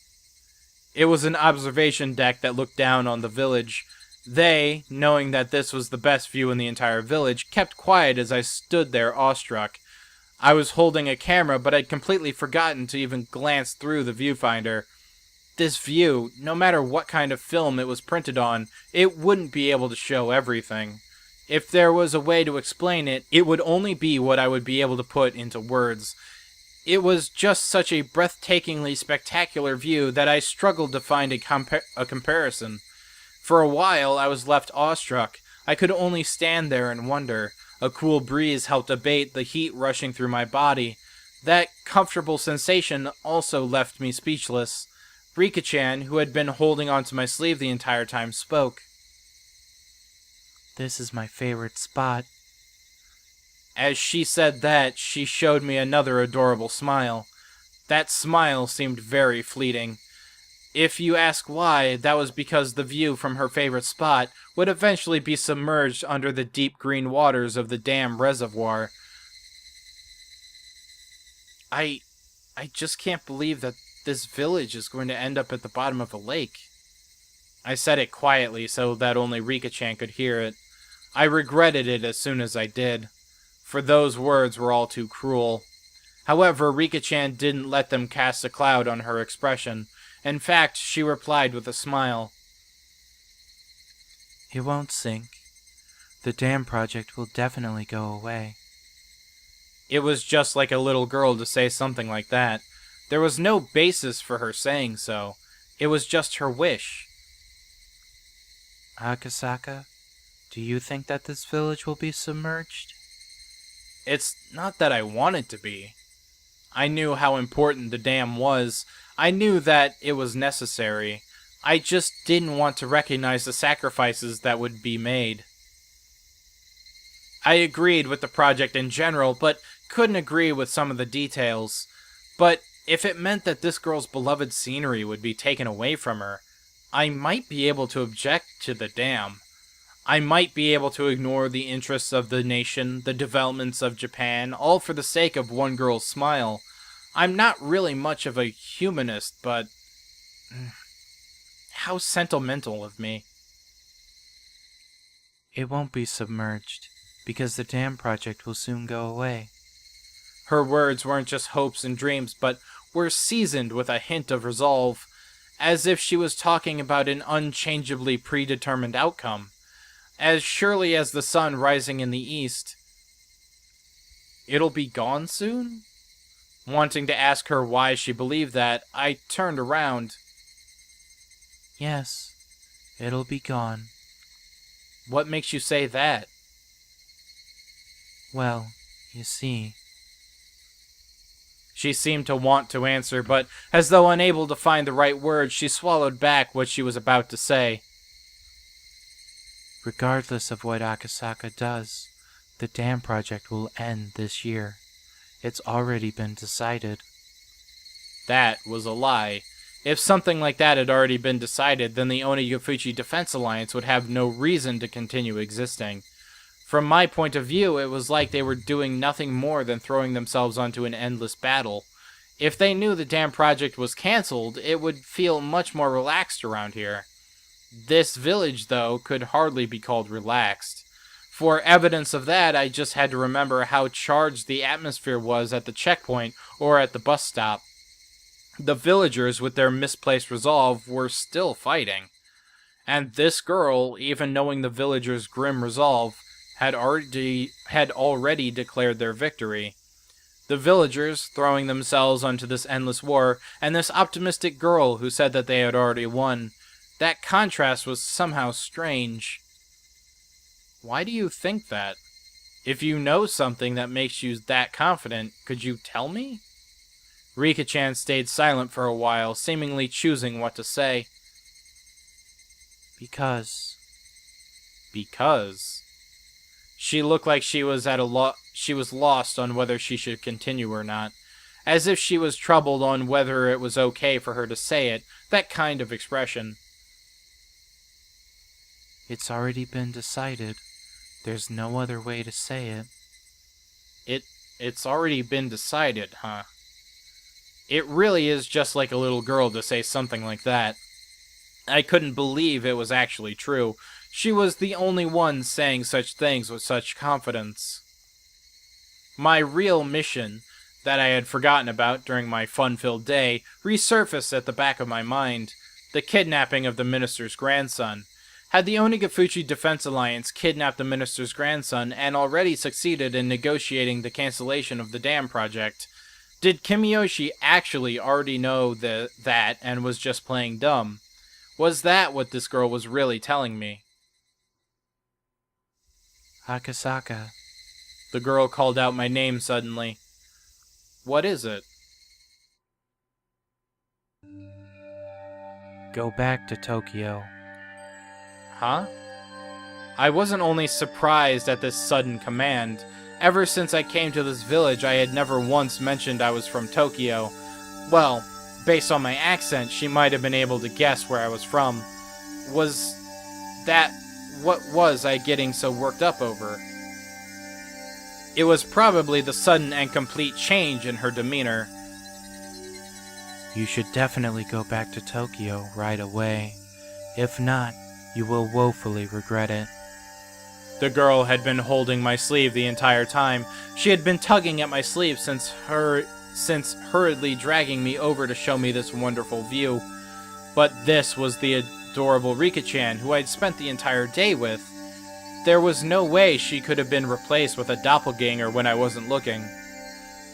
Speaker 1: It was an observation deck that looked down on the village. They, knowing that this was the best view in the entire village, kept quiet as I stood there awestruck. I was holding a camera, but I'd completely forgotten to even glance through the viewfinder. This view, no matter what kind of film it was printed on, it wouldn't be able to show everything. If there was a way to explain it, it would only be what I would be able to put into words. It was just such a breathtakingly spectacular view that I struggled to find a comparison. For a while, I was left awestruck. I could only stand there and wonder. A cool breeze helped abate the heat rushing through my body. That comfortable sensation also left me speechless. Rika-chan, who had been holding onto my sleeve the entire time, spoke.
Speaker 3: This is my favorite spot.
Speaker 1: As she said that, she showed me another adorable smile. That smile seemed very fleeting. If you ask why, that was because the view from her favorite spot would eventually be submerged under the deep green waters of the dam reservoir. I just can't believe that this village is going to end up at the bottom of a lake. I said it quietly so that only Rika-chan could hear it. I regretted it as soon as I did, for those words were all too cruel. However, Rika-chan didn't let them cast a cloud on her expression. In fact, she replied with a smile.
Speaker 3: It won't sink. The dam project will definitely go away.
Speaker 1: It was just like a little girl to say something like that. There was no basis for her saying so. It was just her wish.
Speaker 3: Akasaka, Do you think that this village will be submerged?
Speaker 1: It's not that I wanted to be. I knew how important the dam was. I knew that it was necessary. I just didn't want to recognize the sacrifices that would be made. I agreed with the project in general, but couldn't agree with some of the details. But if it meant that this girl's beloved scenery would be taken away from her, I might be able to object to the dam. I might be able to ignore the interests of the nation, the developments of Japan, all for the sake of one girl's smile. I'm not really much of a humanist, but... how sentimental of me.
Speaker 3: It won't be submerged, because the dam project will soon go away.
Speaker 1: Her words weren't just hopes and dreams, but were seasoned with a hint of resolve, as if she was talking about an unchangeably predetermined outcome. As surely as the sun rising in the east. It'll be gone soon? Wanting to ask her why she believed that, I turned around.
Speaker 3: Yes, it'll be gone.
Speaker 1: What makes you say that?
Speaker 3: Well, you see...
Speaker 1: She seemed to want to answer, but as though unable to find the right words, she swallowed back what she was about to say.
Speaker 3: Regardless of what Akasaka does, the dam project will end this year. It's already been decided.
Speaker 1: That was a lie. If something like that had already been decided, then the Onigafuchi Defense Alliance would have no reason to continue existing. From my point of view, it was like they were doing nothing more than throwing themselves onto an endless battle. If they knew the dam project was cancelled, it would feel much more relaxed around here. This village, though, could hardly be called relaxed. For evidence of that, I just had to remember how charged the atmosphere was at the checkpoint or at the bus stop. The villagers, with their misplaced resolve, were still fighting. And this girl, even knowing the villagers' grim resolve, had already declared their victory. The villagers throwing themselves onto this endless war, and this optimistic girl who said that they had already won. That contrast was somehow strange. Why do you think that? If you know something that makes you that confident, could you tell me? Rika-chan stayed silent for a while, seemingly choosing what to say.
Speaker 3: Because...
Speaker 1: Because... She looked like she was she was lost on whether she should continue or not, as if she was troubled on whether it was okay for her to say it, that kind of expression.
Speaker 3: It's already been decided. There's no other way to say it.
Speaker 1: It's already been decided, huh? It really is just like a little girl to say something like that. I couldn't believe it was actually true. She was the only one saying such things with such confidence. My real mission, that I had forgotten about during my fun-filled day, resurfaced at the back of my mind. The kidnapping of the minister's grandson. Had the Onigafuchi Defense Alliance kidnapped the minister's grandson and already succeeded in negotiating the cancellation of the dam project? Did Kimiyoshi actually already know that and was just playing dumb? Was that what this girl was really telling me?
Speaker 3: Akasaka.
Speaker 1: The girl called out my name suddenly. What is it?
Speaker 3: Go back to Tokyo.
Speaker 1: Huh? I wasn't only surprised at this sudden command. Ever since I came to this village, I had never once mentioned I was from Tokyo. Well, based on my accent, she might have been able to guess where I was from. What was I getting so worked up over? It was probably the sudden and complete change in her demeanor.
Speaker 3: You should definitely go back to Tokyo right away. If not, you will woefully regret it.
Speaker 1: The girl had been holding my sleeve the entire time. She had been tugging at my sleeve since hurriedly dragging me over to show me this wonderful view. But this was the adorable Rika-chan who I'd spent the entire day with. There was no way she could have been replaced with a doppelganger when I wasn't looking.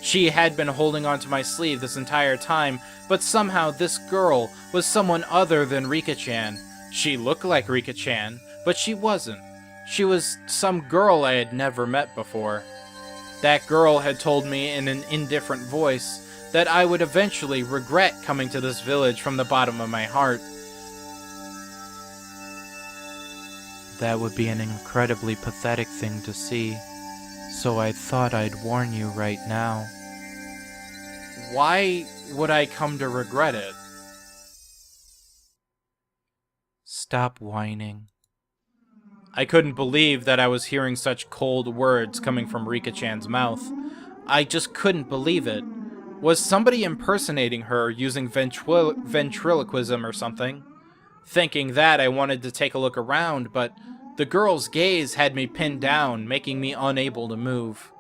Speaker 1: She had been holding onto my sleeve this entire time, but somehow this girl was someone other than Rika-chan. She looked like Rika-chan, but she wasn't. She was some girl I had never met before. That girl had told me in an indifferent voice that I would eventually regret coming to this village from the bottom of my heart.
Speaker 3: That would be an incredibly pathetic thing to see, so I thought I'd warn you right now.
Speaker 1: Why would I come to regret it?
Speaker 3: Stop whining.
Speaker 1: I couldn't believe that I was hearing such cold words coming from Rika-chan's mouth. I just couldn't believe it. Was somebody impersonating her using ventriloquism or something? Thinking that, I wanted to take a look around, but the girl's gaze had me pinned down, making me unable to move.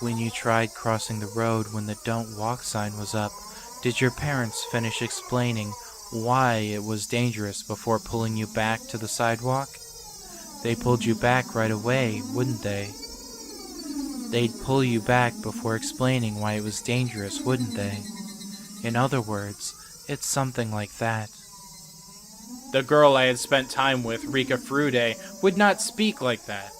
Speaker 3: When you tried crossing the road when the "Don't Walk" sign was up, did your parents finish explaining why it was dangerous before pulling you back to the sidewalk? They pulled you back right away, wouldn't they? They'd pull you back before explaining why it was dangerous, wouldn't they? In other words, it's something like that.
Speaker 1: The girl I had spent time with, Rika Furude, would not speak like that.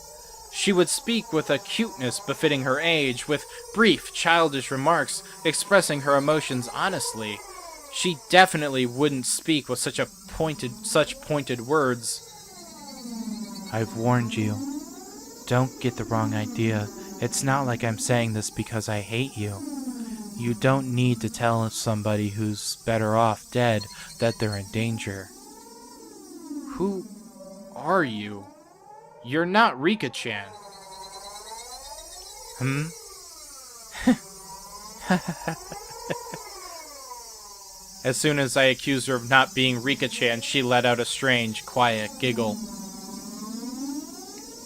Speaker 1: She would speak with a cuteness befitting her age, with brief, childish remarks expressing her emotions honestly. She definitely wouldn't speak with such pointed words.
Speaker 3: I've warned you. Don't get the wrong idea. It's not like I'm saying this because I hate you. You don't need to tell somebody who's better off dead that they're in danger.
Speaker 1: Who are you? You're not Rika-chan. As soon as I accused her of not being Rika-chan, she let out a strange, quiet giggle.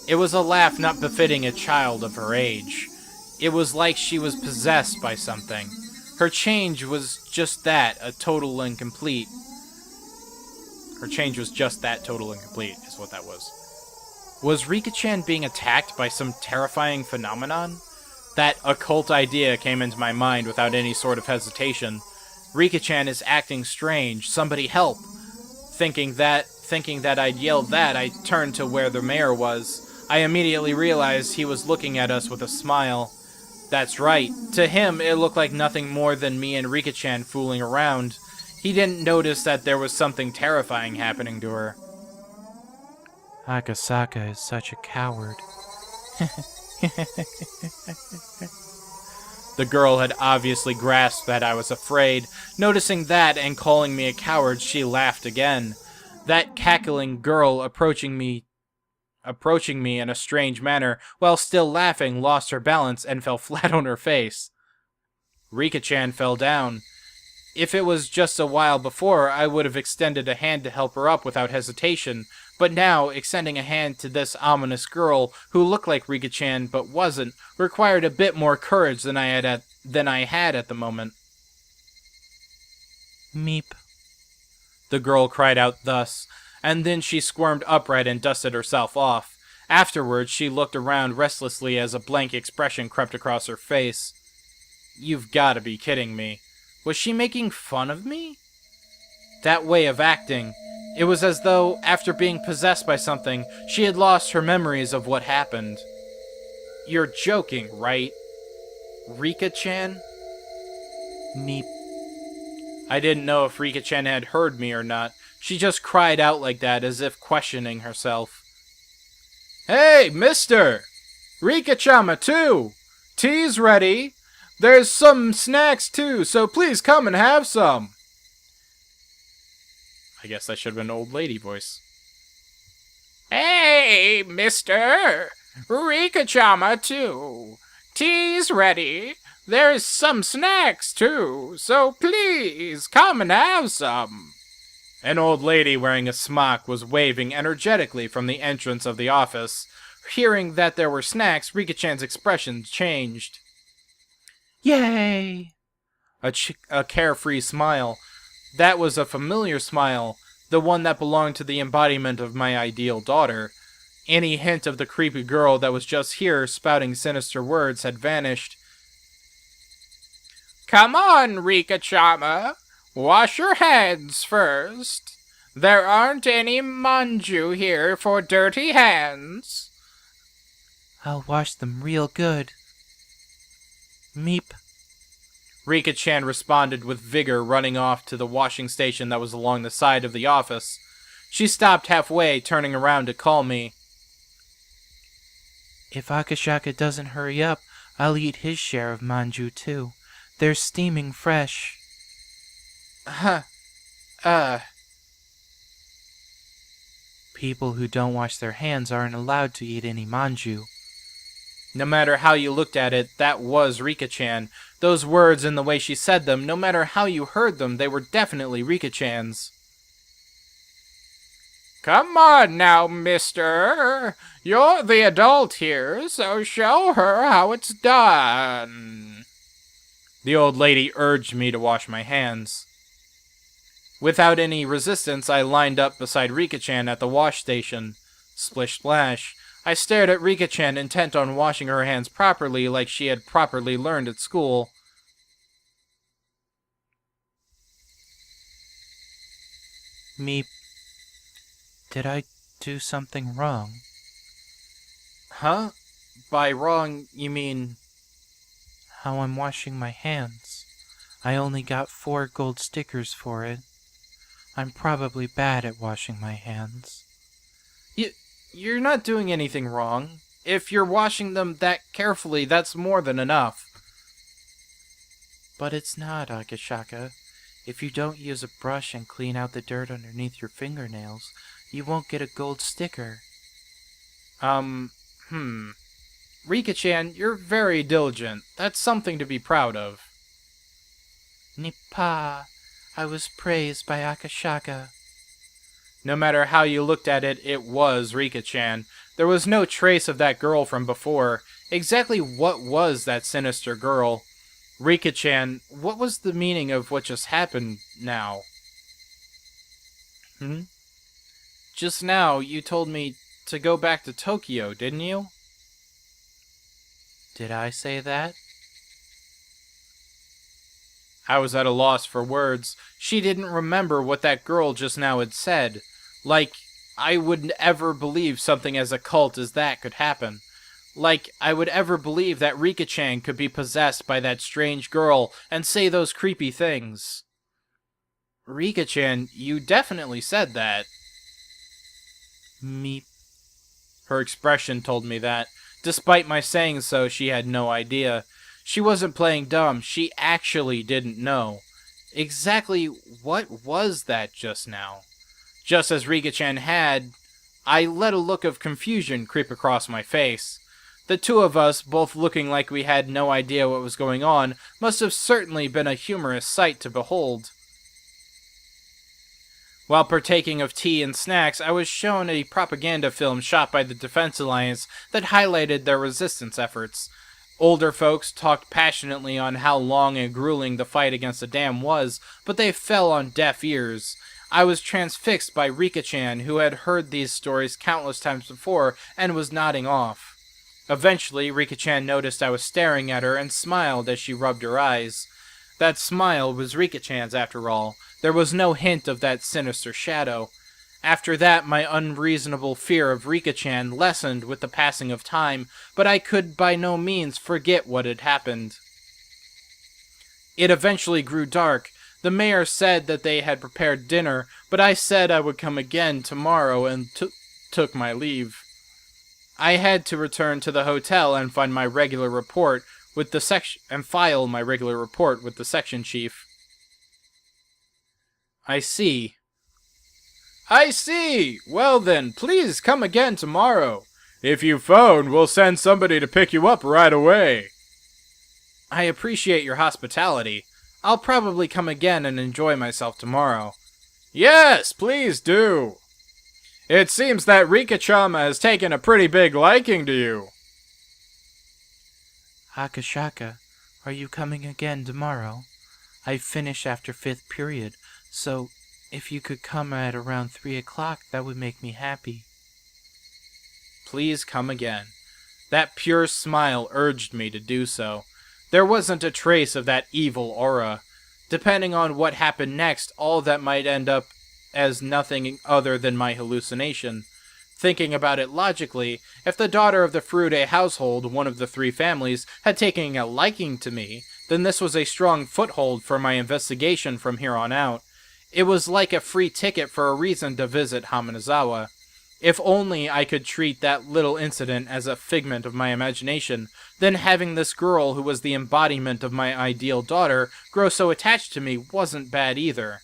Speaker 1: It was a laugh not befitting a child of her age. It was like she was possessed by something. Her change was just that, total and complete. Her change was just that, total and complete, is what that was. Was Rika-chan being attacked by some terrifying phenomenon? That occult idea came into my mind without any sort of hesitation. Rika-chan is acting strange. Somebody help. Thinking that I'd yelled that, I turned to where the mayor was. I immediately realized he was looking at us with a smile. That's right. To him, it looked like nothing more than me and Rika-chan fooling around. He didn't notice that there was something terrifying happening to her.
Speaker 3: Akasaka is such a coward.
Speaker 1: The girl had obviously grasped that I was afraid. Noticing that and calling me a coward, she laughed again. That cackling girl approaching me in a strange manner, while still laughing, lost her balance and fell flat on her face. Rika-chan fell down. If it was just a while before, I would have extended a hand to help her up without hesitation, but now, extending a hand to this ominous girl, who looked like Rika-chan but wasn't, required a bit more courage than I had at the moment.
Speaker 3: Meep.
Speaker 1: The girl cried out thus, and then she squirmed upright and dusted herself off. Afterwards, she looked around restlessly as a blank expression crept across her face. You've got to be kidding me. Was she making fun of me? That way of acting, it was as though, after being possessed by something, she had lost her memories of what happened. You're joking, right? Rika-chan?
Speaker 3: Meep.
Speaker 1: I didn't know if Rika-chan had heard me or not. She just cried out like that, as if questioning herself. Hey, mister! Rika-chama, too! Tea's ready! There's some snacks, too, so please come and have some! I guess that should have been an old lady voice. Hey, mister! Rika-chama, too! Tea's ready! There's some snacks, too, so please come and have some! An old lady wearing a smock was waving energetically from the entrance of the office. Hearing that there were snacks, Rika-chan's expression changed. Yay! A carefree smile. That was a familiar smile, the one that belonged to the embodiment of my ideal daughter. Any hint of the creepy girl that was just here spouting sinister words had vanished. Come on, Rika-chama. Wash your hands first.
Speaker 2: There aren't any manju here for dirty hands.
Speaker 3: I'll wash them real good. Meep.
Speaker 1: Rika-chan responded with vigor, running off to the washing station that was along the side of the office. She stopped halfway, turning around to call me.
Speaker 3: If Akashaka doesn't hurry up, I'll eat his share of manju too. They're steaming fresh. People who don't wash their hands aren't allowed to eat any manju.
Speaker 1: No matter how you looked at it, that was Rika-chan. Those words and the way she said them, no matter how you heard them, they were definitely Rika-chan's.
Speaker 2: Come on now, mister. You're the adult here, so show her how it's done.
Speaker 1: The old lady urged me to wash my hands. Without any resistance, I lined up beside Rika-chan at the wash station. Splish splash. I stared at Rika-chan, intent on washing her hands properly like she had properly learned at school.
Speaker 3: Meep. Did I do something wrong?
Speaker 1: Huh? By wrong, you mean...
Speaker 3: How I'm washing my hands. I only got 4 gold stickers for it. I'm probably bad at washing my hands.
Speaker 1: You're not doing anything wrong. If you're washing them that carefully, that's more than enough.
Speaker 3: But it's not, Akashaka. If you don't use a brush and clean out the dirt underneath your fingernails, you won't get a gold sticker.
Speaker 1: Rika-chan, you're very diligent. That's something to be proud of.
Speaker 3: Nippa, I was praised by Akashaka.
Speaker 1: No matter how you looked at it, it was Rika-chan. There was no trace of that girl from before. Exactly what was that sinister girl? Rika-chan, what was the meaning of what just happened now? Just now, you told me to go back to Tokyo, didn't you?
Speaker 3: Did I say that?
Speaker 1: I was at a loss for words. She didn't remember what that girl just now had said. Like, I would ever believe something as occult as that could happen. Like, I would ever believe that Rika-chan could be possessed by that strange girl and say those creepy things. Rika-chan, you definitely said that.
Speaker 3: Meep.
Speaker 1: Her expression told me that. Despite my saying so, she had no idea. She wasn't playing dumb. She actually didn't know. Exactly what was that just now? Just as Rika-chan had, I let a look of confusion creep across my face. The two of us, both looking like we had no idea what was going on, must have certainly been a humorous sight to behold. While partaking of tea and snacks, I was shown a propaganda film shot by the Defense Alliance that highlighted their resistance efforts. Older folks talked passionately on how long and grueling the fight against the dam was, but they fell on deaf ears. I was transfixed by Rika-chan, who had heard these stories countless times before and was nodding off. Eventually, Rika-chan noticed I was staring at her and smiled as she rubbed her eyes. That smile was Rika-chan's after all. There was no hint of that sinister shadow. After that, my unreasonable fear of Rika-chan lessened with the passing of time, but I could by no means forget what had happened. It eventually grew dark. The mayor said that they had prepared dinner, but I said I would come again tomorrow and took my leave. I had to return to the hotel and find my regular report with the file my regular report with the section chief. I see. Well then, please come again tomorrow. If you phone, we'll send somebody to pick you up right away. I appreciate your hospitality. I'll probably come again and enjoy myself tomorrow. Yes, please do. It seems that Rika-chama has taken a pretty big liking to you.
Speaker 3: Akashaka, are you coming again tomorrow? I finish after 5th period, so if you could come at around 3 o'clock, that would make me happy.
Speaker 1: Please come again. That pure smile urged me to do so. There wasn't a trace of that evil aura. Depending on what happened next, all that might end up
Speaker 3: as nothing other than my hallucination. Thinking about it logically, if the daughter of the Frude household, one of the three families, had taken a liking to me, then this was a strong foothold for my investigation from here on out. It was like a free ticket for a reason to visit Hamanazawa. If only I could treat that little incident as a figment of my imagination, then having this girl who was the embodiment of my ideal daughter grow so attached to me wasn't bad either.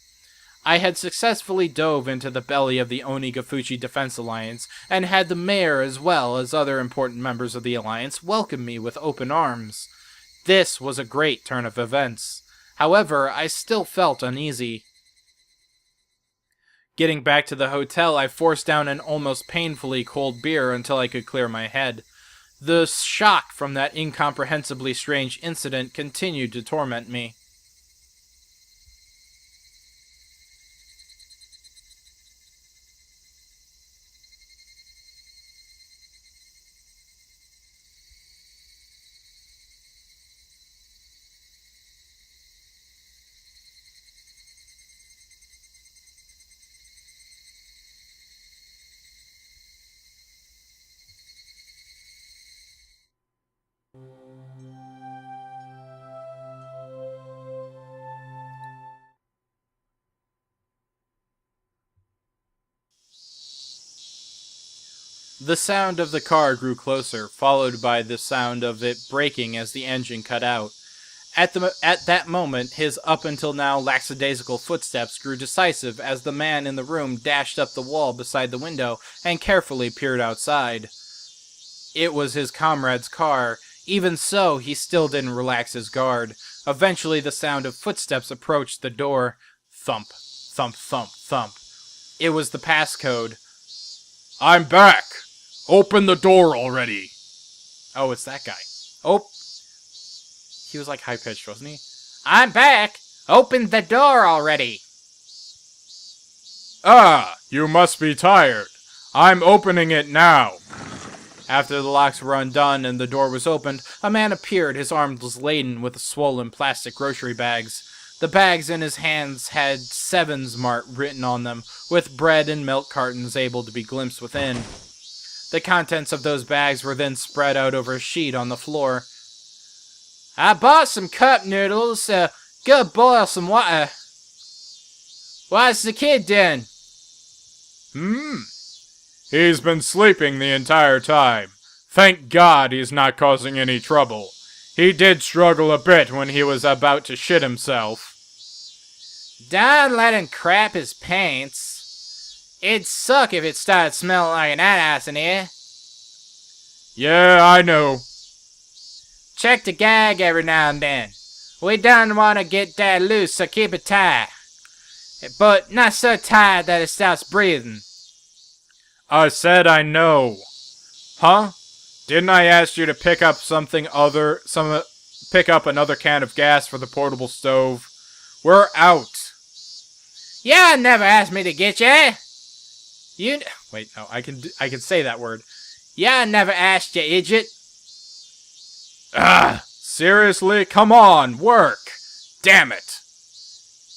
Speaker 3: I had successfully dove into the belly of the Onigafuchi Defense Alliance, and had the mayor as well as other important members of the alliance welcome me with open arms. This was a great turn of events. However, I still felt uneasy. Getting back to the hotel, I forced down an almost painfully cold beer until I could clear my head. The shock from that incomprehensibly strange incident continued to torment me. The sound of the car grew closer, followed by the sound of it braking as the engine cut out. At that moment, his up until now lackadaisical footsteps grew decisive as the man in the room dashed up the wall beside the window and carefully peered outside. It was his comrade's car. Even so, he still didn't relax his guard. Eventually, the sound of footsteps approached the door. Thump, thump, thump, thump. It was the passcode.
Speaker 2: I'm back! Open the door already!
Speaker 3: Oh, it's that guy. Oh. He was like high-pitched, wasn't he? I'm back! Open the door already!
Speaker 2: Ah, you must be tired. I'm opening it now.
Speaker 3: After the locks were undone and the door was opened, a man appeared, his arms laden with swollen plastic grocery bags. The bags in his hands had Sevens Mart written on them, with bread and milk cartons able to be glimpsed within. The contents of those bags were then spread out over a sheet on the floor. I bought some cup noodles, so go boil some water. What's the kid doing?
Speaker 2: He's been sleeping the entire time. Thank God he's not causing any trouble. He did struggle a bit when he was about to shit himself.
Speaker 3: Don't let him crap his pants. It'd suck if it started smelling like an ass in here.
Speaker 2: Yeah, I know.
Speaker 3: Check the gag every now and then. We don't want to get that loose, so keep it tight. But not so tight that it stops breathing.
Speaker 2: I said I know. Huh? Didn't I ask you to pick up pick up another can of gas for the portable stove? We're out.
Speaker 3: Yeah, never asked me to get you. Wait, no, I can say that word. Yeah, never asked you, idiot.
Speaker 2: Seriously? Come on, work! Damn it!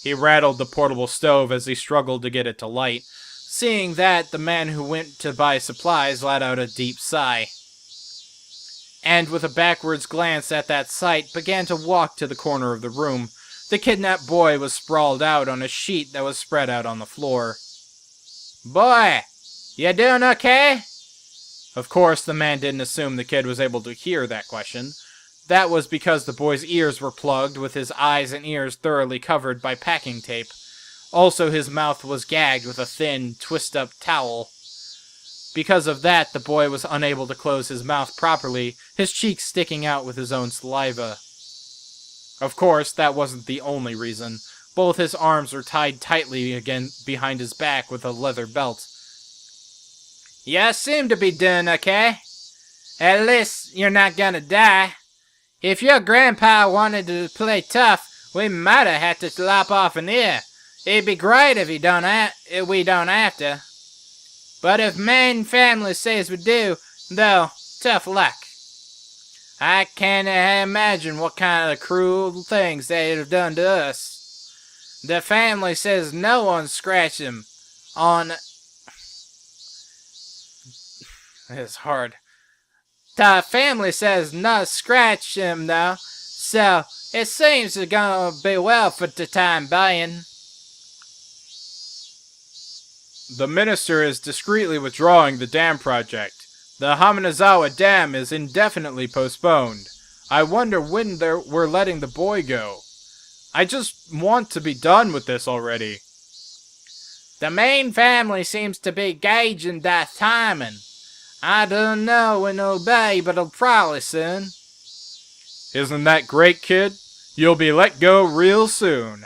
Speaker 2: He rattled the portable stove as he struggled to get it to light.
Speaker 3: Seeing that, the man who went to buy supplies let out a deep sigh. And with a backwards glance at that sight, began to walk to the corner of the room. The kidnapped boy was sprawled out on a sheet that was spread out on the floor. Boy, you doing okay? Of course, the man didn't assume the kid was able to hear that question. That was because the boy's ears were plugged, with his eyes and ears thoroughly covered by packing tape. Also, his mouth was gagged with a thin, twist-up towel. Because of that, the boy was unable to close his mouth properly, his cheeks sticking out with his own saliva. Of course, that wasn't the only reason. Both his arms were tied tightly again behind his back with a leather belt. You seem to be doing okay. At least you're not gonna die. If your grandpa wanted to play tough, we might have had to lop off an ear. It'd be great if we don't have to. But if main family says we do, though, tough luck. I can't imagine what kind of cruel things they'd have done to us. The family says no one scratched them. On... It's hard. The family says not scratch him, though, so it seems it's gonna be well for the time being.
Speaker 2: The minister is discreetly withdrawing the dam project. The Hamanazawa Dam is indefinitely postponed. I wonder when we're letting the boy go. I just want to be done with this already.
Speaker 3: The main family seems to be gauging that timing. I don't know when it'll be, but it'll probably soon.
Speaker 2: Isn't that great, kid? You'll be let go real soon.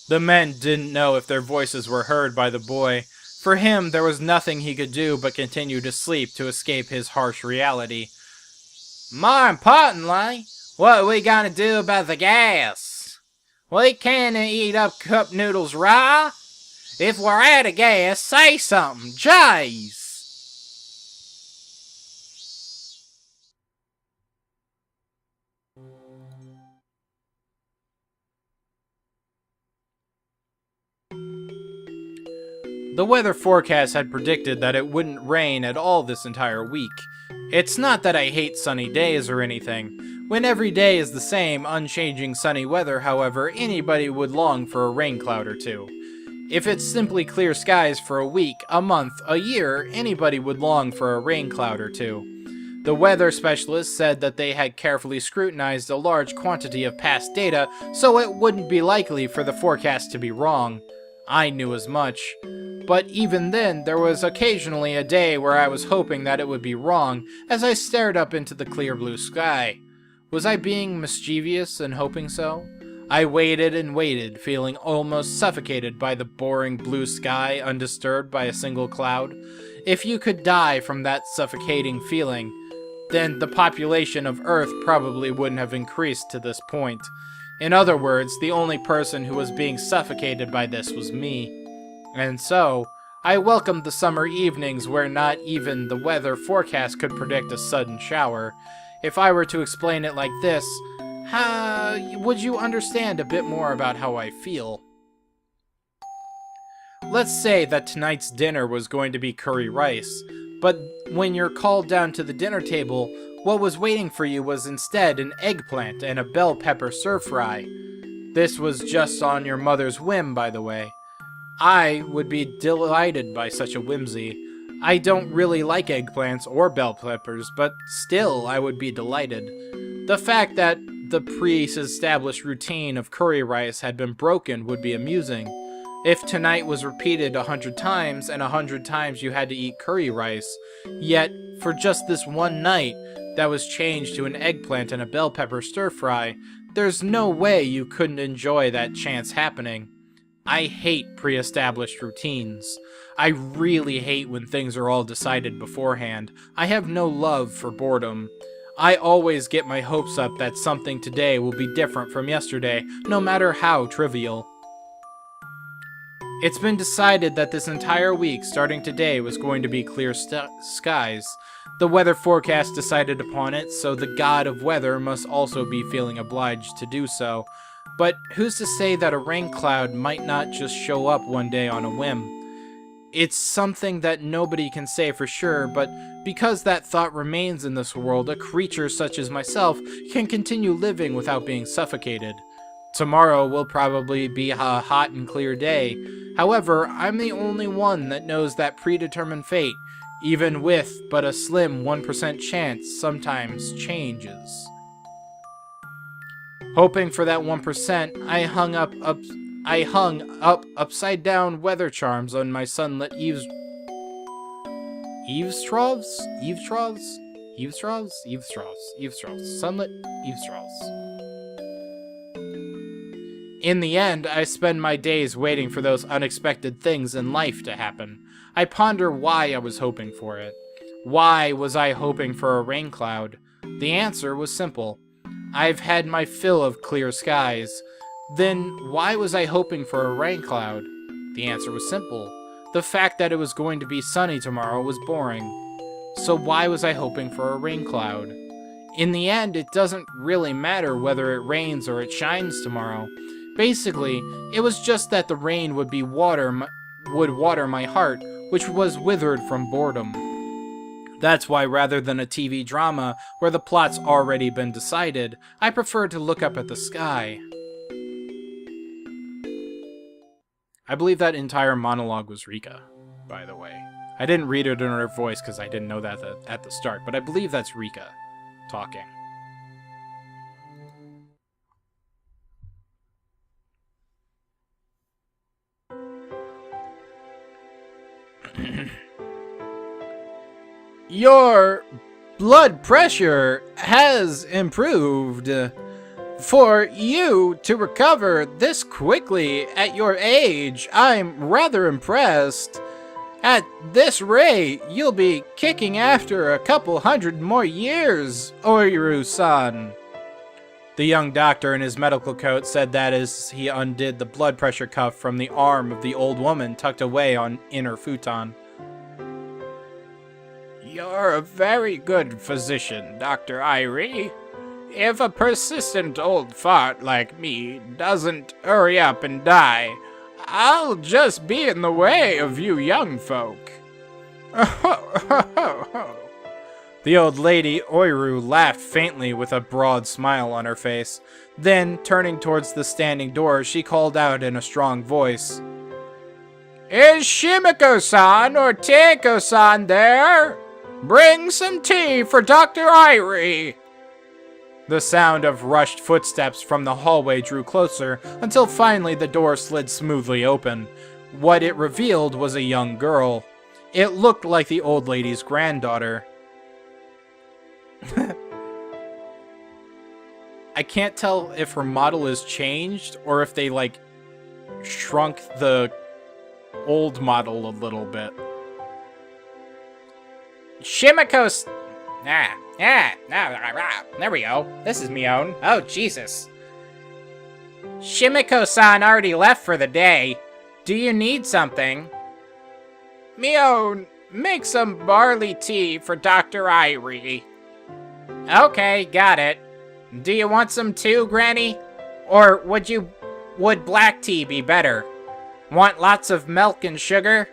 Speaker 1: The men didn't know if their voices were heard by the boy. For him, there was nothing he could do but continue to sleep to escape his harsh reality.
Speaker 3: More importantly, what are we gonna do about the gas? We can't eat up cup noodles raw. If we're out of gas, say something, jeez.
Speaker 1: The weather forecast had predicted that it wouldn't rain at all this entire week. It's not that I hate sunny days or anything. When every day is the same, unchanging sunny weather, however, anybody would long for a rain cloud or two. If it's simply clear skies for a week, a month, a year, anybody would long for a rain cloud or two. The weather specialists said that they had carefully scrutinized a large quantity of past data, so it wouldn't be likely for the forecast to be wrong. I knew as much. But even then, there was occasionally a day where I was hoping that it would be wrong as I stared up into the clear blue sky. Was I being mischievous and hoping so? I waited and waited, feeling almost suffocated by the boring blue sky undisturbed by a single cloud. If you could die from that suffocating feeling, then the population of Earth probably wouldn't have increased to this point. In other words, the only person who was being suffocated by this was me. And so, I welcomed the summer evenings where not even the weather forecast could predict a sudden shower. If I were to explain it like this, would you understand a bit more about how I feel? Let's say that tonight's dinner was going to be curry rice, but when you're called down to the dinner table, what was waiting for you was instead an eggplant and a bell pepper stir-fry. This was just on your mother's whim, by the way. I would be delighted by such a whimsy. I don't really like eggplants or bell peppers, but still I would be delighted. The fact that the pre-established routine of curry rice had been broken would be amusing. If tonight was repeated 100 times and 100 times you had to eat curry rice, yet for just this one night that was changed to an eggplant and a bell pepper stir-fry, there's no way you couldn't enjoy that chance happening. I hate pre-established routines. I really hate when things are all decided beforehand. I have no love for boredom. I always get my hopes up that something today will be different from yesterday, no matter how trivial. It's been decided that this entire week, starting today, was going to be clear skies. The weather forecast decided upon it, so the god of weather must also be feeling obliged to do so. But who's to say that a rain cloud might not just show up one day on a whim? It's something that nobody can say for sure, but because that thought remains in this world, a creature such as myself can continue living without being suffocated. Tomorrow will probably be a hot and clear day. However, I'm the only one that knows that predetermined fate, even with but a slim 1% chance, sometimes changes. Hoping for that 1%, I hung up upside down weather charms on my sunlit sunlit eavesdrawers. In the end, I spend my days waiting for those unexpected things in life to happen. I ponder why I was hoping for it. Why was I hoping for a rain cloud? The answer was simple. I've had my fill of clear skies. Then why was I hoping for a rain cloud? The answer was simple. The fact that it was going to be sunny tomorrow was boring. So why was I hoping for a rain cloud? In the end, it doesn't really matter whether it rains or it shines tomorrow,
Speaker 3: Basically, it was just that the rain would water my heart, which was withered from boredom. That's why rather than a TV drama where the plot's already been decided, I prefer to look up at the sky. I believe that entire monologue was Rika, by the way. I didn't read it in her voice because I didn't know that at the start, but I believe that's Rika talking. Your blood pressure has improved. For you to recover this quickly at your age, I'm rather impressed. At this rate, you'll be kicking after a couple hundred more years, Oiru-san. The young doctor in his medical coat said that as he undid the blood pressure cuff from the arm of the old woman tucked away in her futon.
Speaker 2: You're a very good physician, Dr. Irie. If a persistent old fart like me doesn't hurry up and die, I'll just be in the way of you young folk.
Speaker 1: The old lady, Oiru, laughed faintly with a broad smile on her face. Then, turning towards the standing door, she called out in a strong voice,
Speaker 2: Is Shimiko-san or Teiko-san there? Bring some tea for Dr. Irie.
Speaker 1: The sound of rushed footsteps from the hallway drew closer, until finally the door slid smoothly open. What it revealed was a young girl. It looked like the old lady's granddaughter. I can't tell if her model is changed, or if they, shrunk the old model a little bit.
Speaker 2: Shimiko's... there we go. This is Mion. Oh, Jesus. Shimiko-san already left for the day. Do you need something? Mion, make some barley tea for Dr. Irie. Okay, got it. Do you want some too, Granny? Or would black tea be better? Want lots of milk and sugar?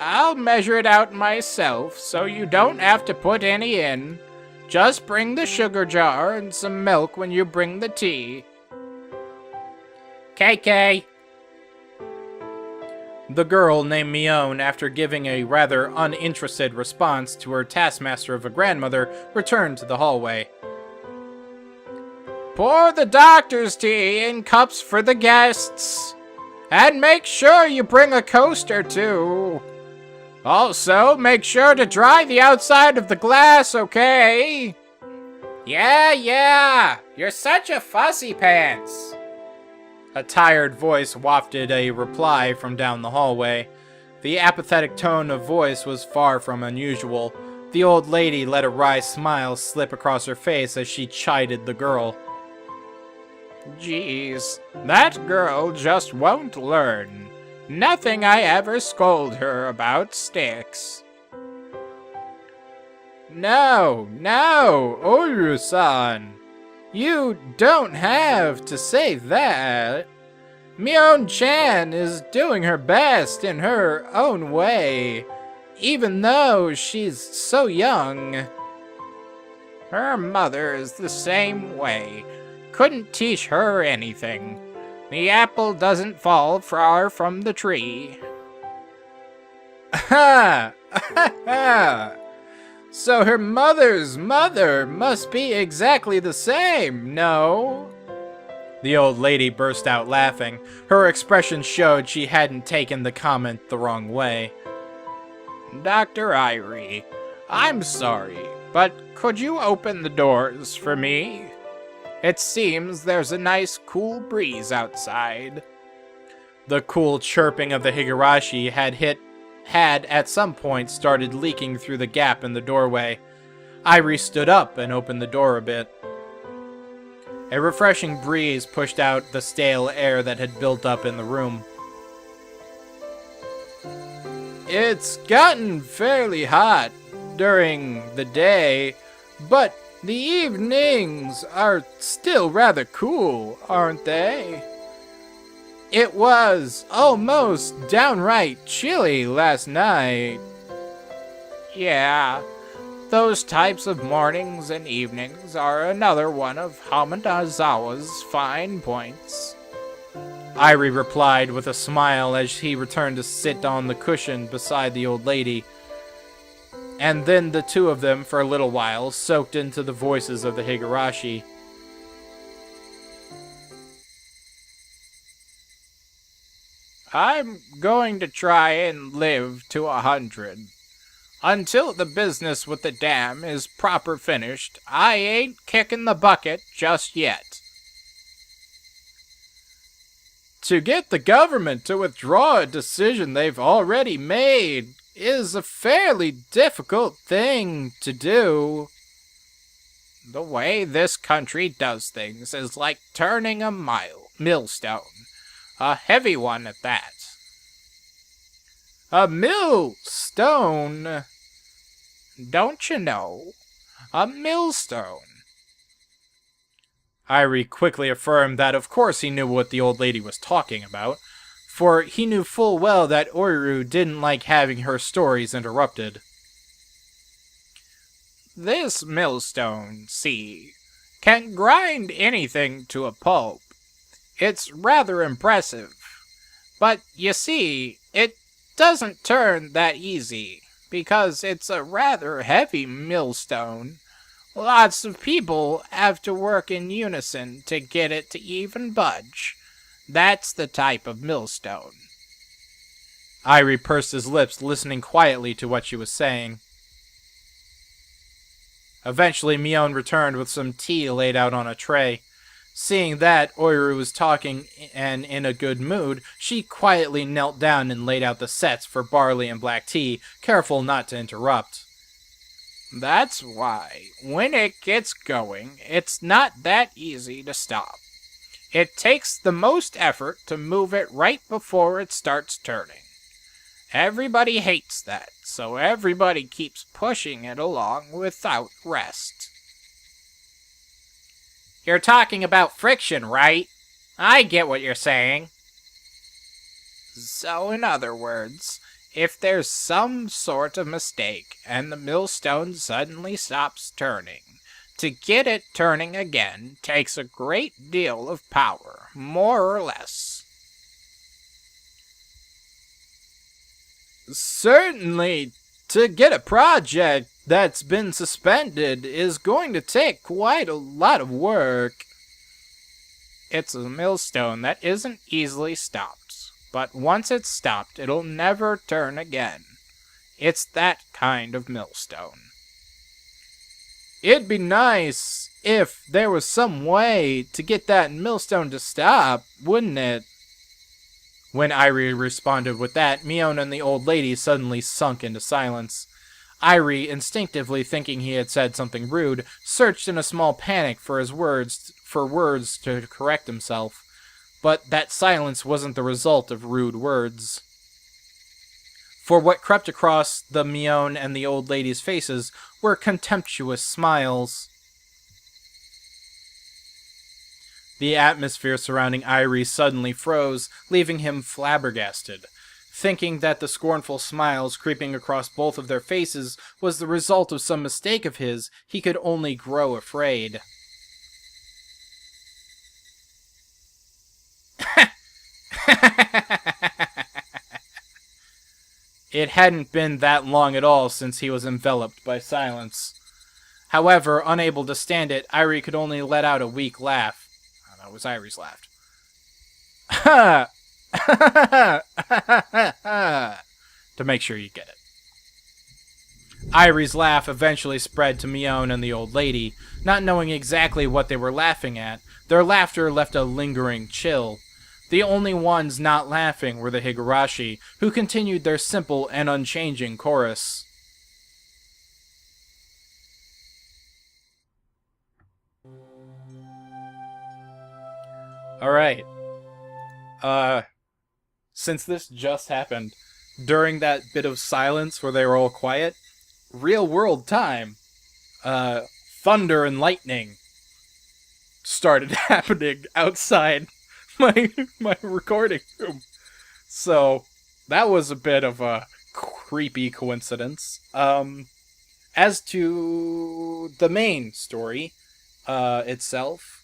Speaker 2: I'll measure it out myself, so you don't have to put any in. Just bring the sugar jar and some milk when you bring the tea. KK.
Speaker 1: The girl, named Mion, after giving a rather uninterested response to her taskmaster of a grandmother, returned to the hallway.
Speaker 2: Pour the doctor's tea in cups for the guests. And make sure you bring a coaster, too. Also, make sure to dry the outside of the glass, okay? Yeah. You're such a fussy pants.
Speaker 1: A tired voice wafted a reply from down the hallway. The apathetic tone of voice was far from unusual. The old lady let a wry smile slip across her face as she chided the girl.
Speaker 2: Geez, that girl just won't learn. Nothing I ever scold her about sticks.
Speaker 1: No, Oiru-san. You don't have to say that. Mion-chan is doing her best in her own way, even though she's so young.
Speaker 2: Her mother is the same way. Couldn't teach her anything. The apple doesn't fall far from the tree.
Speaker 1: Ha! So her mother's mother must be exactly the same, no? The old lady burst out laughing. Her expression showed she hadn't taken the comment the wrong way.
Speaker 2: Dr. Irie, I'm sorry, but could you open the doors for me? It seems there's a nice cool breeze outside.
Speaker 1: The cool chirping of the Higurashi had at some point started leaking through the gap in the doorway. Irie stood up and opened the door a bit. A refreshing breeze pushed out the stale air that had built up in the room. It's gotten fairly hot during the day, but
Speaker 2: The evenings are still rather cool, aren't they? It was almost downright chilly last night. Yeah, those types of mornings and evenings are another one of Hamadazawa's fine points.
Speaker 1: Irie replied with a smile as he returned to sit on the cushion beside the old lady. And then the two of them, for a little while, soaked into the voices of the Higurashi.
Speaker 2: I'm going to try and live to 100. Until the business with the dam is proper finished, I ain't kicking the bucket just yet. To get the government to withdraw a decision they've already made is a fairly difficult thing to do. The way this country does things is like turning a millstone. A heavy one at that. A millstone? Don't you know? A millstone.
Speaker 1: Irie quickly affirmed that of course he knew what the old lady was talking about, for he knew full well that Oiru didn't like having her stories interrupted.
Speaker 2: This millstone, see, can grind anything to a pulp. It's rather impressive. But you see, it doesn't turn that easy, because it's a rather heavy millstone. Lots of people have to work in unison to get it to even budge. That's the type of millstone.
Speaker 1: Irie pursed his lips, listening quietly to what she was saying. Eventually, Mion returned with some tea laid out on a tray. Seeing that Oiru was talking and in a good mood, she quietly knelt down and laid out the sets for barley and black tea, careful not to interrupt.
Speaker 2: That's why, when it gets going, it's not that easy to stop. It takes the most effort to move it right before it starts turning. Everybody hates that, so everybody keeps pushing it along without rest. You're talking about friction, right? I get what you're saying. So, in other words, if there's some sort of mistake and the millstone suddenly stops turning, to get it turning again takes a great deal of power, more or less. Certainly, to get a project that's been suspended is going to take quite a lot of work. It's a millstone that isn't easily stopped, but once it's stopped, it'll never turn again. It's that kind of millstone. It'd be nice if there was some way to get that millstone to stop, wouldn't it?
Speaker 1: When Irie responded with that, Mion and the old lady suddenly sunk into silence. Irie, instinctively thinking he had said something rude, searched in a small panic for words to correct himself. But that silence wasn't the result of rude words. For what crept across the Mion and the old lady's faces were contemptuous smiles. The atmosphere surrounding Irie suddenly froze, leaving him flabbergasted. Thinking that the scornful smiles creeping across both of their faces was the result of some mistake of his, he could only grow afraid. It hadn't been that long at all since he was enveloped by silence. However, unable to stand it, Irie could only let out a weak laugh. Oh, that was Irie's laugh. Ha! To make sure you get it. Irie's laugh eventually spread to Mion and the old lady. Not knowing exactly what they were laughing at, their laughter left a lingering chill. The only ones not laughing were the Higurashi, who continued their simple and unchanging chorus. Alright. Since this just happened, during that bit of silence where they were all quiet, real world time.
Speaker 4: thunder and lightning started happening outside my recording room. So that was a bit of a creepy coincidence. As to the main story itself,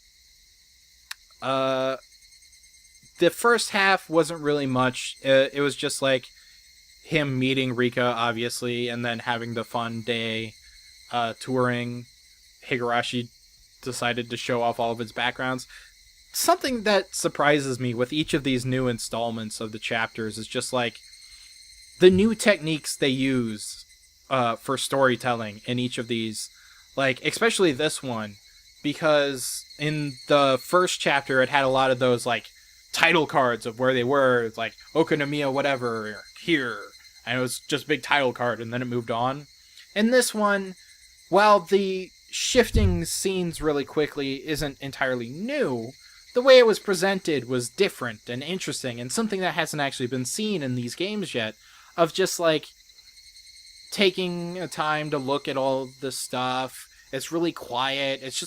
Speaker 4: the first half wasn't really much. It was just like him meeting Rika, obviously, and then having the fun day touring. Higurashi decided to show off all of its backgrounds. Something that surprises me with each of these new installments of the chapters is just like the new techniques they use for storytelling in each of these, like especially this one, because in the first chapter it had a lot of those like title cards of where they were. It's like Okonomiya whatever here, and it was just a big title card, and then it moved on. In this one, while the shifting scenes really quickly isn't entirely new, the way it was presented was different and interesting, and something that hasn't actually been seen in these games yet, of just like taking a time to look at all this stuff. It's really quiet. It's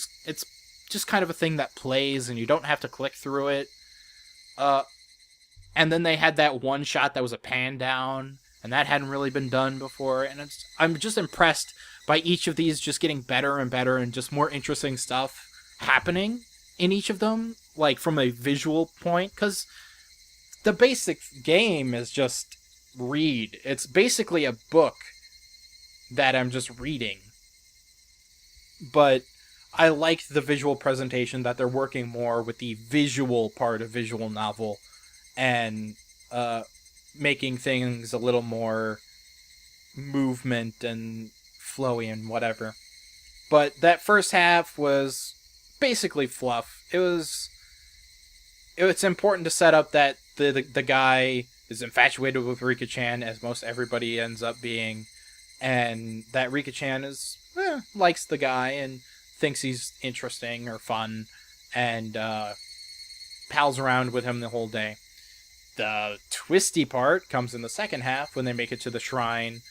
Speaker 4: just kind of a thing that plays and you don't have to click through it. And then they had that one shot that was a pan down, and that hadn't really been done before, and I'm just impressed by each of these just getting better and better and just more interesting stuff happening in each of them, like from a visual point, because the basic game is just read. It's basically a book that I'm just reading. But I like the visual presentation, that they're working more with the visual part of visual novel and making things a little more movement and flowy and whatever. But that first half was basically fluff. It's important to set up that the guy is infatuated with Rika-chan, as most everybody ends up being, and that Rika-chan likes the guy and thinks he's interesting or fun, and pals around with him the whole day. The twisty part comes in the second half when they make it to the shrine,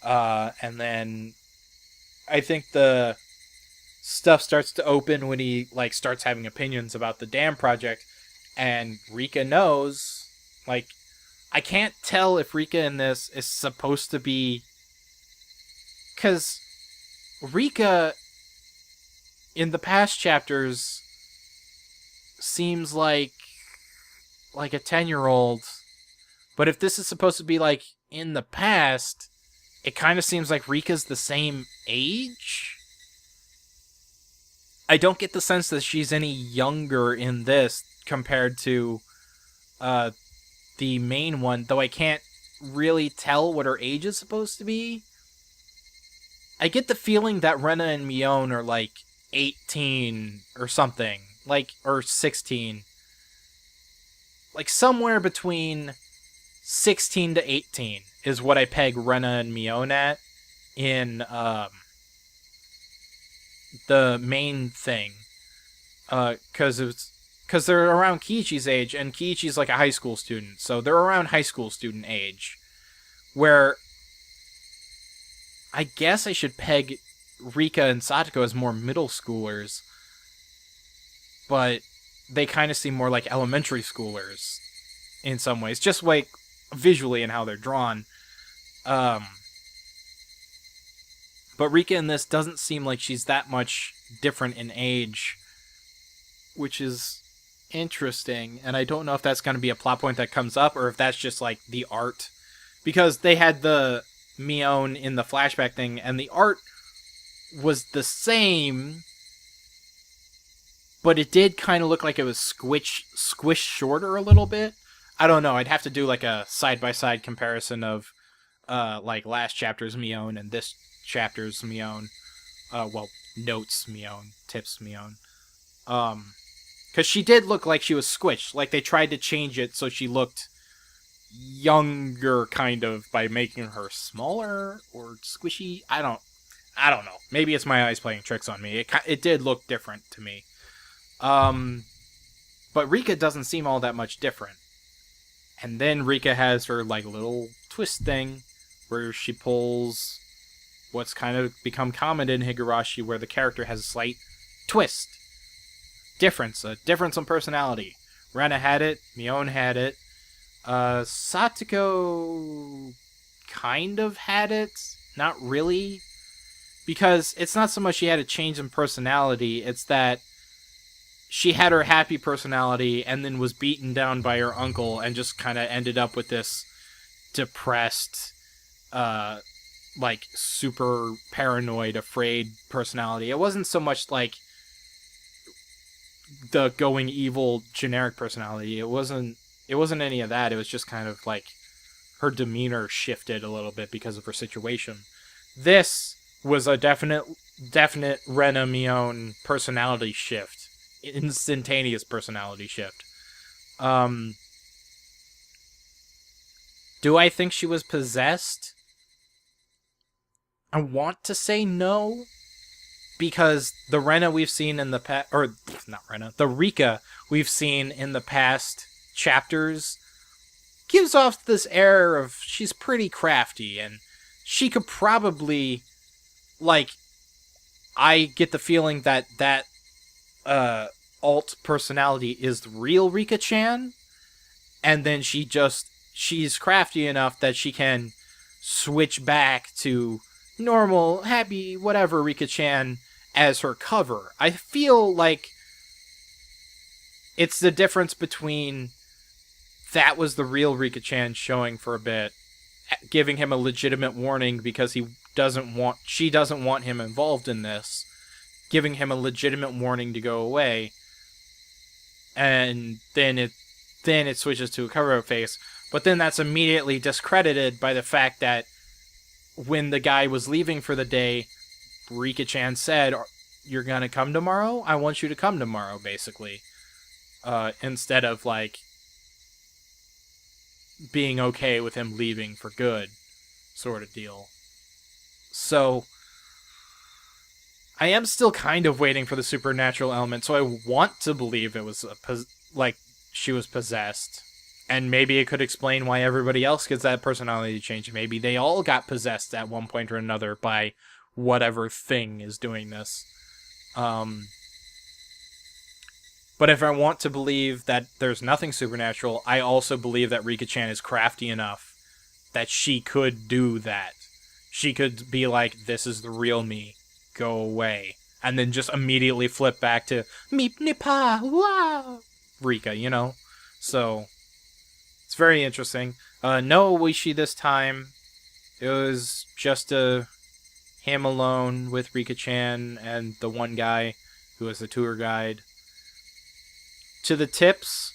Speaker 4: and then I think the stuff starts to open when he like starts having opinions about the dam project, and Rika knows. Like, I can't tell if Rika in this is supposed to be, because Rika in the past chapters seems like a 10-year-old, but if this is supposed to be like in the past, it kind of seems like Rika's the same age. I don't get the sense that she's any younger in this compared to the main one, though I can't really tell what her age is supposed to be. I get the feeling that Rena and Mion are like 18 or something, like, or 16. Like somewhere between 16 to 18 is what I peg Rena and Mion at in the main thing. Because they're around Kiichi's age, and Kiichi's like a high school student, so they're around high school student age. Where I guess I should peg Rika and Satoko as more middle schoolers, but they kind of seem more like elementary schoolers in some ways, just like visually and how they're drawn. But Rika in this doesn't seem like she's that much different in age, which is interesting, and I don't know if that's going to be a plot point that comes up, or if that's just like the art, because they had the Mion in the flashback thing, and the art was the same, but it did kind of look like it was squished shorter a little bit. I don't know. I'd have to do like a side-by-side comparison of like last chapter's Mion and this chapter's Mion. Notes Mion, tips Mion. Because she did look like she was squished. Like they tried to change it so she looked younger, kind of, by making her smaller or squishy. I don't know. Maybe it's my eyes playing tricks on me. It did look different to me. But Rika doesn't seem all that much different. And then Rika has her like little twist thing where she pulls what's kind of become common in Higurashi, where the character has a slight twist, a difference in personality. Rena had it, Mion had it, Satoko kind of had it, not really, because it's not so much she had a change in personality, it's that she had her happy personality and then was beaten down by her uncle and just kind of ended up with this depressed, like super paranoid, afraid personality. It wasn't so much like the going evil generic personality. It wasn't any of that. It was just kind of like her demeanor shifted a little bit because of her situation. This was a definite Rena Mion personality shift. Instantaneous personality shift. Do I think she was possessed? I want to say no, because the Rena we've seen in the past, or not Rena, the Rika we've seen in the past chapters gives off this air of she's pretty crafty, and she could probably, like, I get the feeling that alt personality is the real Rika-chan, and then she's crafty enough that she can switch back to normal, happy, whatever Rika-chan as her cover. I feel like it's the difference between that was the real Rika-chan showing for a bit, giving him a legitimate warning because she doesn't want him involved in this, giving him a legitimate warning to go away, and then it switches to a cover-up face. But then that's immediately discredited by the fact that when the guy was leaving for the day, Rika-chan said, "You're gonna come tomorrow? I want you to come tomorrow," basically. Instead of, like, being okay with him leaving for good, sort of deal. So, I am still kind of waiting for the supernatural element, so I want to believe it was, she was possessed. And maybe it could explain why everybody else gets that personality change. Maybe they all got possessed at one point or another by whatever thing is doing this. But if I want to believe that there's nothing supernatural, I also believe that Rika-chan is crafty enough that she could do that. She could be like, "This is the real me. Go away." And then just immediately flip back to Meep Nipa, wow, Rika, you know? So it's very interesting. No Oishi this time. It was just him alone with Rika-chan and the one guy who was the tour guide. To the tips,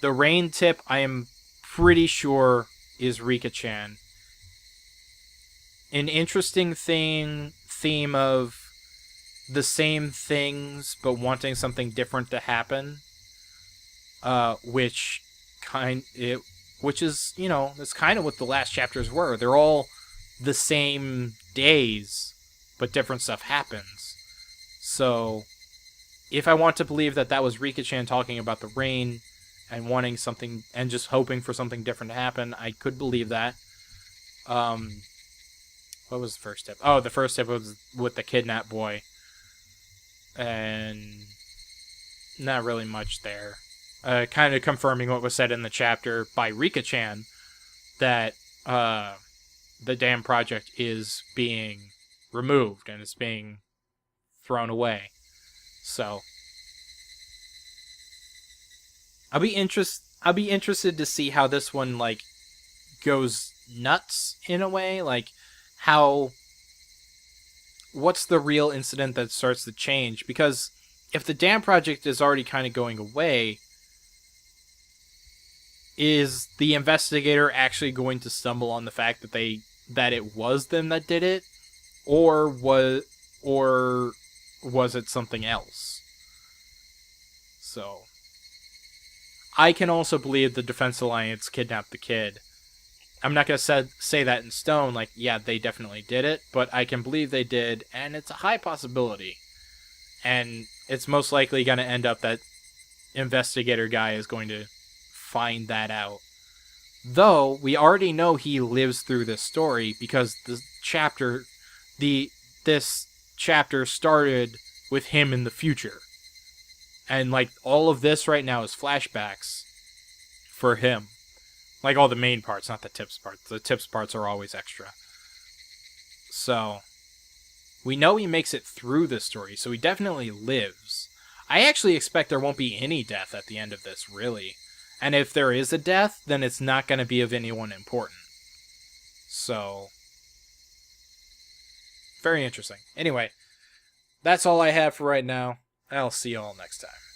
Speaker 4: the rain tip I am pretty sure is Rika-chan. An interesting theme of the same things but wanting something different to happen, which is, you know, that's kind of what the last chapters were. They're all the same days, but different stuff happens. So, if I want to believe that was Rika-chan talking about the rain and wanting something, and just hoping for something different to happen, I could believe that. What was the first tip? Oh, the first tip was with the kidnapped boy. And not really much there. Kind of confirming what was said in the chapter by Rika-chan, that the damn project is being removed and it's being thrown away. So I'll be interested to see how this one, like, goes nuts in a way, like what's the real incident that starts the change, because if the dam project is already kind of going away, is the investigator actually going to stumble on the fact that it was them that did it, or was it something else? So I can also believe the Defense Alliance kidnapped the kid. I'm not going to say that in stone, like, yeah, they definitely did it, but I can believe they did, and it's a high possibility. And it's most likely going to end up that investigator guy is going to find that out. Though, we already know he lives through this story, because the this chapter started with him in the future. And like all of this right now is flashbacks for him. Like all the main parts, not the tips parts. The tips parts are always extra. So we know he makes it through this story, so he definitely lives. I actually expect there won't be any death at the end of this, really. And if there is a death, then it's not going to be of anyone important. So, very interesting. Anyway, that's all I have for right now. I'll see you all next time.